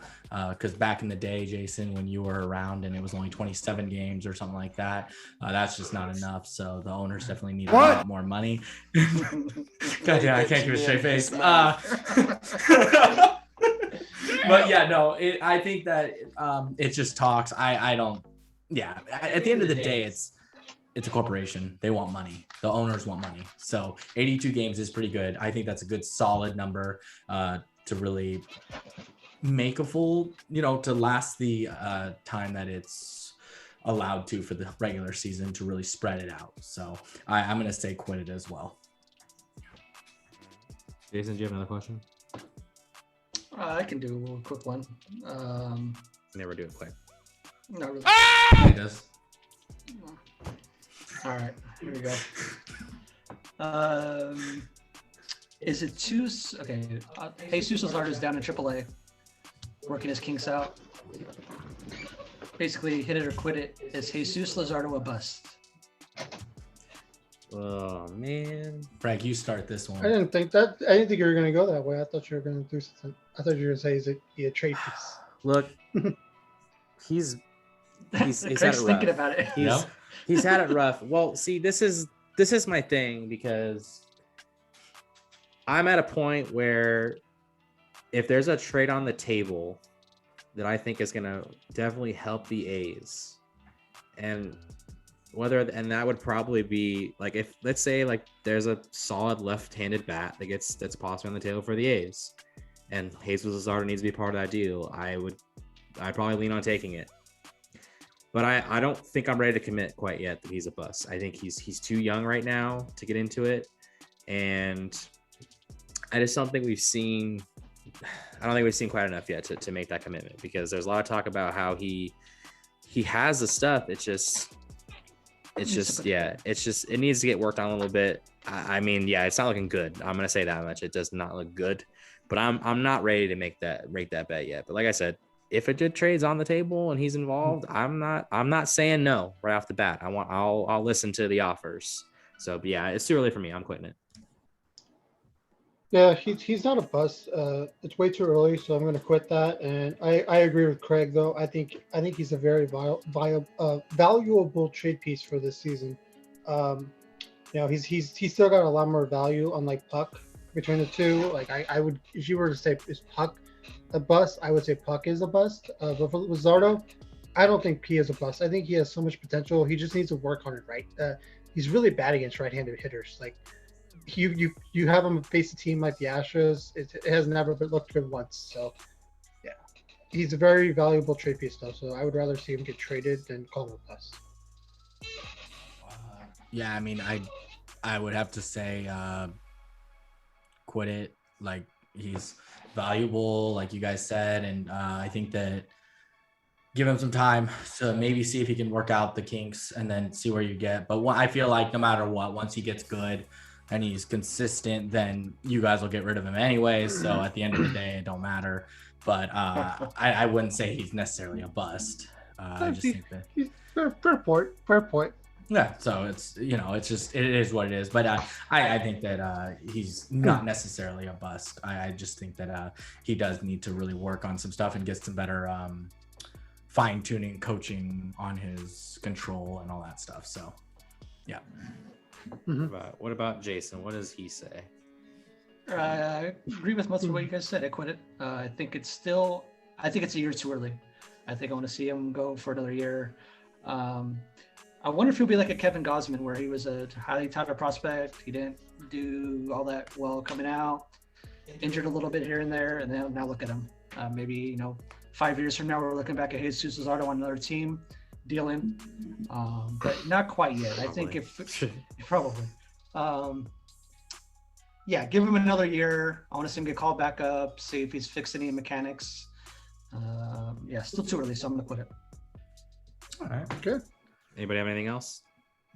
because back in the day, Jason, when you were around and it was only 27 games or something like that, that's just not enough. So the owners definitely need a lot more money. God damn, I can't give a straight face. But yeah, no, I think that it just talks. I don't. Yeah, at the end of the day, it's a corporation. They want money. The owners want money. So 82 games is pretty good. I think that's a good solid number to really make a full, to last the time that it's allowed to for the regular season to really spread it out. So I'm going to say quit it as well. Jason, do you have another question? I can do a quick one. Never do it quick. Not really. He does. All right, here we go. Is it Jesus? Okay, Jesus Lazard is down in AAA, working his kinks out. Basically, hit it or quit it. Is Jesus Lazardo a bust? Oh man, Frank, you start this one. I didn't think you were going to go that way. I thought you were going to do something. I thought you were going to say he's a trade piece. Look, he's Craig's thinking about it. He's had it rough. Well, see, this is my thing because I'm at a point where if there's a trade on the table that I think is going to definitely help the A's, and that would probably be like, if let's say like there's a solid left-handed bat that's possibly on the table for the A's, and Jesus Luzardo needs to be part of that deal, I'd probably lean on taking it. But I don't think I'm ready to commit quite yet that he's a bust. I think he's too young right now to get into it, and I just don't think we've seen. I don't think we've seen quite enough yet to make that commitment, because there's a lot of talk about how he has the stuff. It needs to get worked on a little bit. I mean, yeah, it's not looking good. I'm gonna say that much. It does not look good, but I'm not ready to make that bet yet. But like I said, if it did trades on the table and he's involved, I'm not saying no right off the bat. I'll listen to the offers. So, but yeah, it's too early for me. I'm quitting it. Yeah, he's not a bust. It's way too early, so I'm going to quit that. And I agree with Craig, though. I think he's a very valuable trade piece for this season. He's still got a lot more value, unlike Puck, between the two. Like I would, if you were to say is Puck a bust, I would say Puck is a bust. But for Luzardo, I don't think P is a bust. I think he has so much potential. He just needs to work on it, right? He's really bad against right-handed hitters. Like you have him face a team like the Astros. It has never looked good once. So yeah, he's a very valuable trade piece though. So I would rather see him get traded than call him a bust. Yeah, I mean, I would have to say quit it. Like, he's valuable, like you guys said, and I think that give him some time to maybe see if he can work out the kinks and then see where you get. But I feel like no matter what, once he gets good and he's consistent, then you guys will get rid of him anyways. So at the end of the day, it don't matter. But I wouldn't say he's necessarily a bust. I just think that fair point. Yeah, so it's it is what it is. But I think that he's not necessarily a bust. I just think that he does need to really work on some stuff and get some better fine tuning, coaching on his control and all that stuff. So, yeah. What about Jason? What does he say? I agree with most of what you guys said. I quit it. I think it's a year too early. I think I want to see him go for another year. I wonder if he'll be like a Kevin Gausman, where he was a highly touted prospect. He didn't do all that well coming out, injured a little bit here and there, and then now look at him. Maybe 5 years from now, we're looking back at Jesus Luzardo on another team, dealing, but not quite yet. Probably. I think if probably, give him another year. I want to see him get called back up, see if he's fixed any mechanics. Still too early, so I'm gonna quit it. All right, good. Anybody have anything else?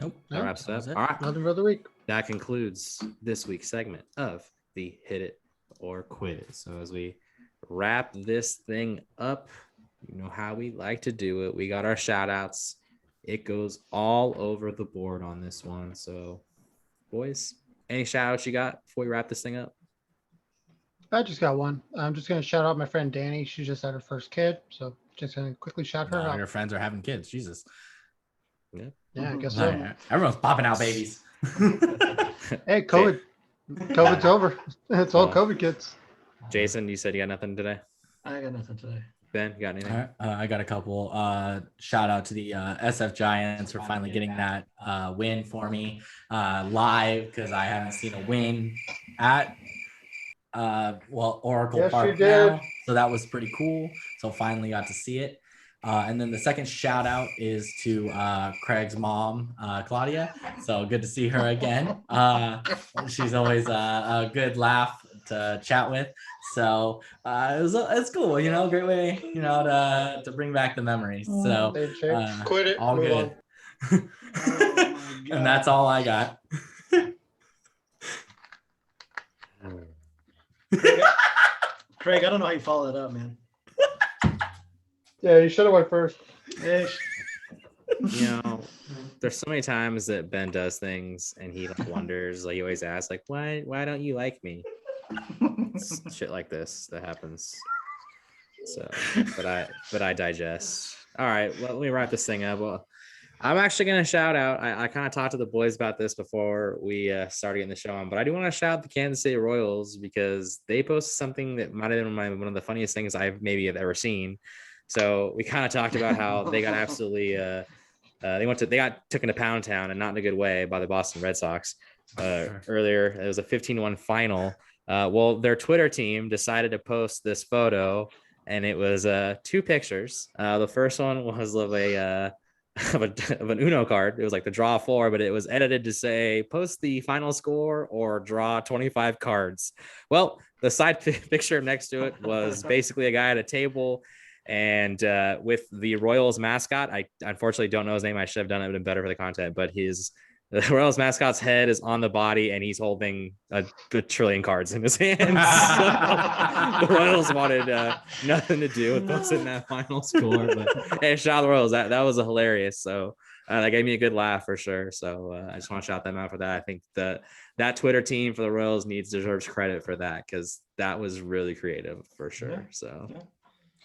Nope. That wraps it up. It. All right. Nothing for the week. That concludes this week's segment of the Hit It or Quit It. So as we wrap this thing up, you know how we like to do it. We got our shout outs. It goes all over the board on this one. So, boys, any shout outs you got before we wrap this thing up? I just got one. I'm just going to shout out my friend Danny. She just had her first kid. So just going to quickly shout her out. Your friends are having kids. Jesus. Yeah, I guess so. Right. Everyone's popping out babies. Hey, COVID's over. It's all COVID kids. Jason, you said you got nothing today? I got nothing today. Ben, you got anything? All right. I got a couple. Shout out to the SF Giants for finally getting that win for me live, because I haven't seen a win at Oracle Park now. So that was pretty cool. So finally got to see it. And then the second shout out is to Craig's mom, Claudia. So good to see her again. She's always a good laugh to chat with. So it's cool, great way, to bring back the memories. So quit it. All good. And that's all I got. Craig, I don't know how you follow that up, man. Yeah, you should have went first. There's so many times that Ben does things and he wonders, he always asks, why don't you like me? Shit like this that happens. So, but I digest. All right, well, let me wrap this thing up. Well, I'm actually going to shout out. I kind of talked to the boys about this before we started getting the show on, but I do want to shout out the Kansas City Royals because they posted something that might have been one of the funniest things I've ever seen. So we kind of talked about how they got absolutely they got taken to Pound Town, and not in a good way, by the Boston Red Sox earlier. It was a 15-1 final. Well, their Twitter team decided to post this photo, and it was 2 pictures. The first one was of an Uno card. It was like the draw 4, but it was edited to say post the final score or draw 25 cards. Well, the side picture next to it was basically a guy at a table, and with the Royals mascot. I unfortunately don't know his name. I should have done it. It would have been better for the content, but the Royals mascot's head is on the body, and he's holding a trillion cards in his hands. So the Royals wanted nothing to do with posting that final score. But hey, shout out the Royals. That was hilarious. So that gave me a good laugh for sure. So I just want to shout them out for that. I think that Twitter team for the Royals deserves credit for that, because that was really creative for sure. Yeah. So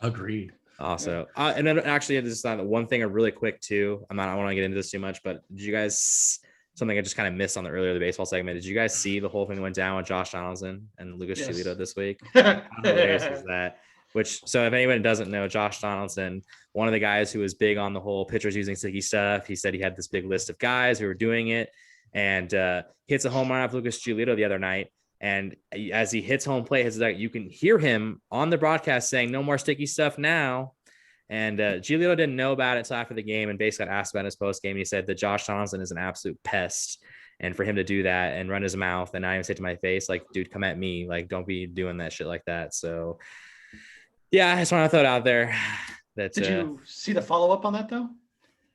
Agreed. also, and then actually, just one thing really quick too. I don't want to get into this too much, but did you guys? Something I just kind of missed on the earlier the baseball segment. Did you guys see the whole thing that went down with Josh Donaldson and Lucas Giolito this week? How hilarious was that? So if anyone doesn't know, Josh Donaldson, one of the guys who was big on the whole pitchers using sticky stuff, he said he had this big list of guys who were doing it, and hits a home run off Lucas Giolito the other night. And as he hits home plate, you can hear him on the broadcast saying, "No more sticky stuff now." And Giolito didn't know about it until after the game, and basically got asked about his post game. He said that Josh Donaldson is an absolute pest, and for him to do that and run his mouth and not even say to my face, like, "Dude, come at me! Like, don't be doing that shit like that." So, yeah, I just want to throw it out there. Did you see the follow up on that though?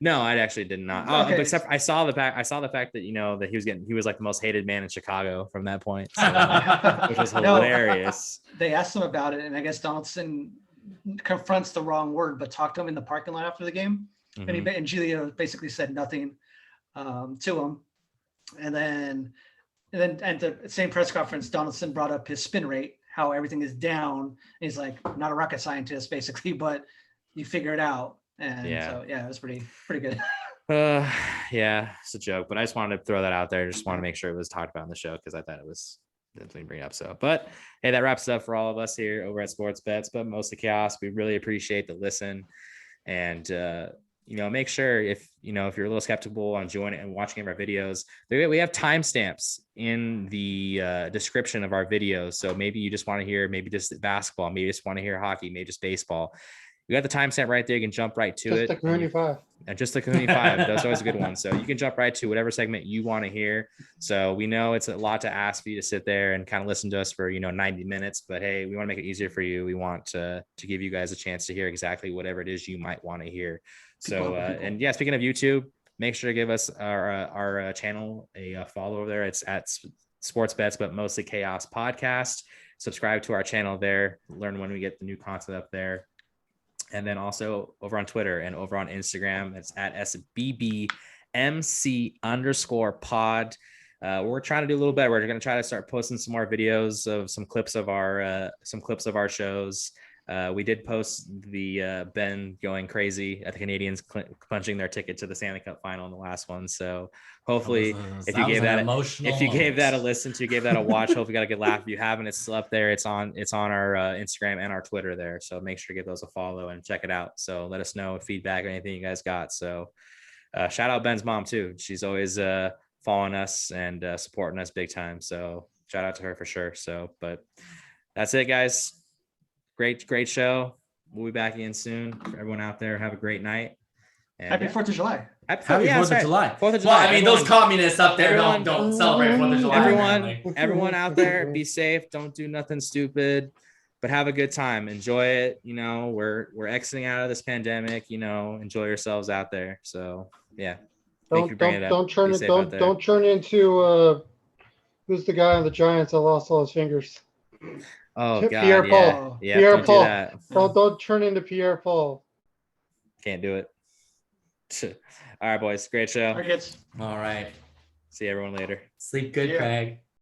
No, I actually did not. Okay. Except I saw the fact that that he was like the most hated man in Chicago from that point, so, which was hilarious. No, they asked him about it, and I guess Donaldson confronts the wrong word, but talked to him in the parking lot after the game. Mm-hmm. And Giolito basically said nothing to him. And then at the same press conference, Donaldson brought up his spin rate, how everything is down. And he's like, not a rocket scientist, basically, but you figure it out. And so, yeah, it was pretty good. Yeah, it's a joke, but I just wanted to throw that out there. Just want to make sure it was talked about in the show, because I thought it was definitely bring it up. So, but hey, that wraps it up for all of us here over at Sports Bets, but mostly Chaos. We really appreciate the listen, and make sure if you're a little skeptical on joining and watching our videos, we have timestamps in the description of our videos. So maybe you just want to hear just basketball, maybe you just want to hear hockey, maybe just baseball. You got the timestamp right there. You can jump right to it. Just the Cohooney 5. And just the Cohooney 5. That's always a good one. So you can jump right to whatever segment you want to hear. So we know it's a lot to ask for you to sit there and kind of listen to us for 90 minutes. But hey, we want to make it easier for you. We want to give you guys a chance to hear exactly whatever it is you might want to hear. So and yeah, speaking of YouTube, make sure to give us our channel a follow over there. It's at Sports Bets, but mostly Chaos Podcast. Subscribe to our channel there. Learn when we get the new content up there. And then also over on Twitter and over on Instagram, it's at SBBMC_pod. We're trying to do a little better. We're going to try to start posting some more videos of some clips of our shows. We did post the Ben going crazy at the Canadians punching their ticket to the Stanley Cup final in the last one. So hopefully, if you gave that a listen to, gave that a watch, hopefully you got a good laugh. If you haven't, it's still up there. It's on our Instagram and our Twitter there. So make sure to give those a follow and check it out. So let us know feedback or anything you guys got. So shout out Ben's mom too. She's always following us and supporting us big time. So shout out to her for sure. So, but that's it, guys. Great show. We'll be back again soon. For everyone out there, have a great night. And Happy 4th of July. Happy 4th of July. 4th of July. Well, I mean, those communists up there don't celebrate 4th of July. Everyone out there, be safe. Don't do nothing stupid, but have a good time. Enjoy it. We're exiting out of this pandemic. Enjoy yourselves out there. So yeah. Don't turn into who's the guy on the Giants that lost all his fingers? Oh God, Pierre Paul. Yeah, Pierre Paul. Don't turn into Pierre Paul. Can't do it. All right, boys. Great show. All right. All right. See everyone later. Sleep good, Craig.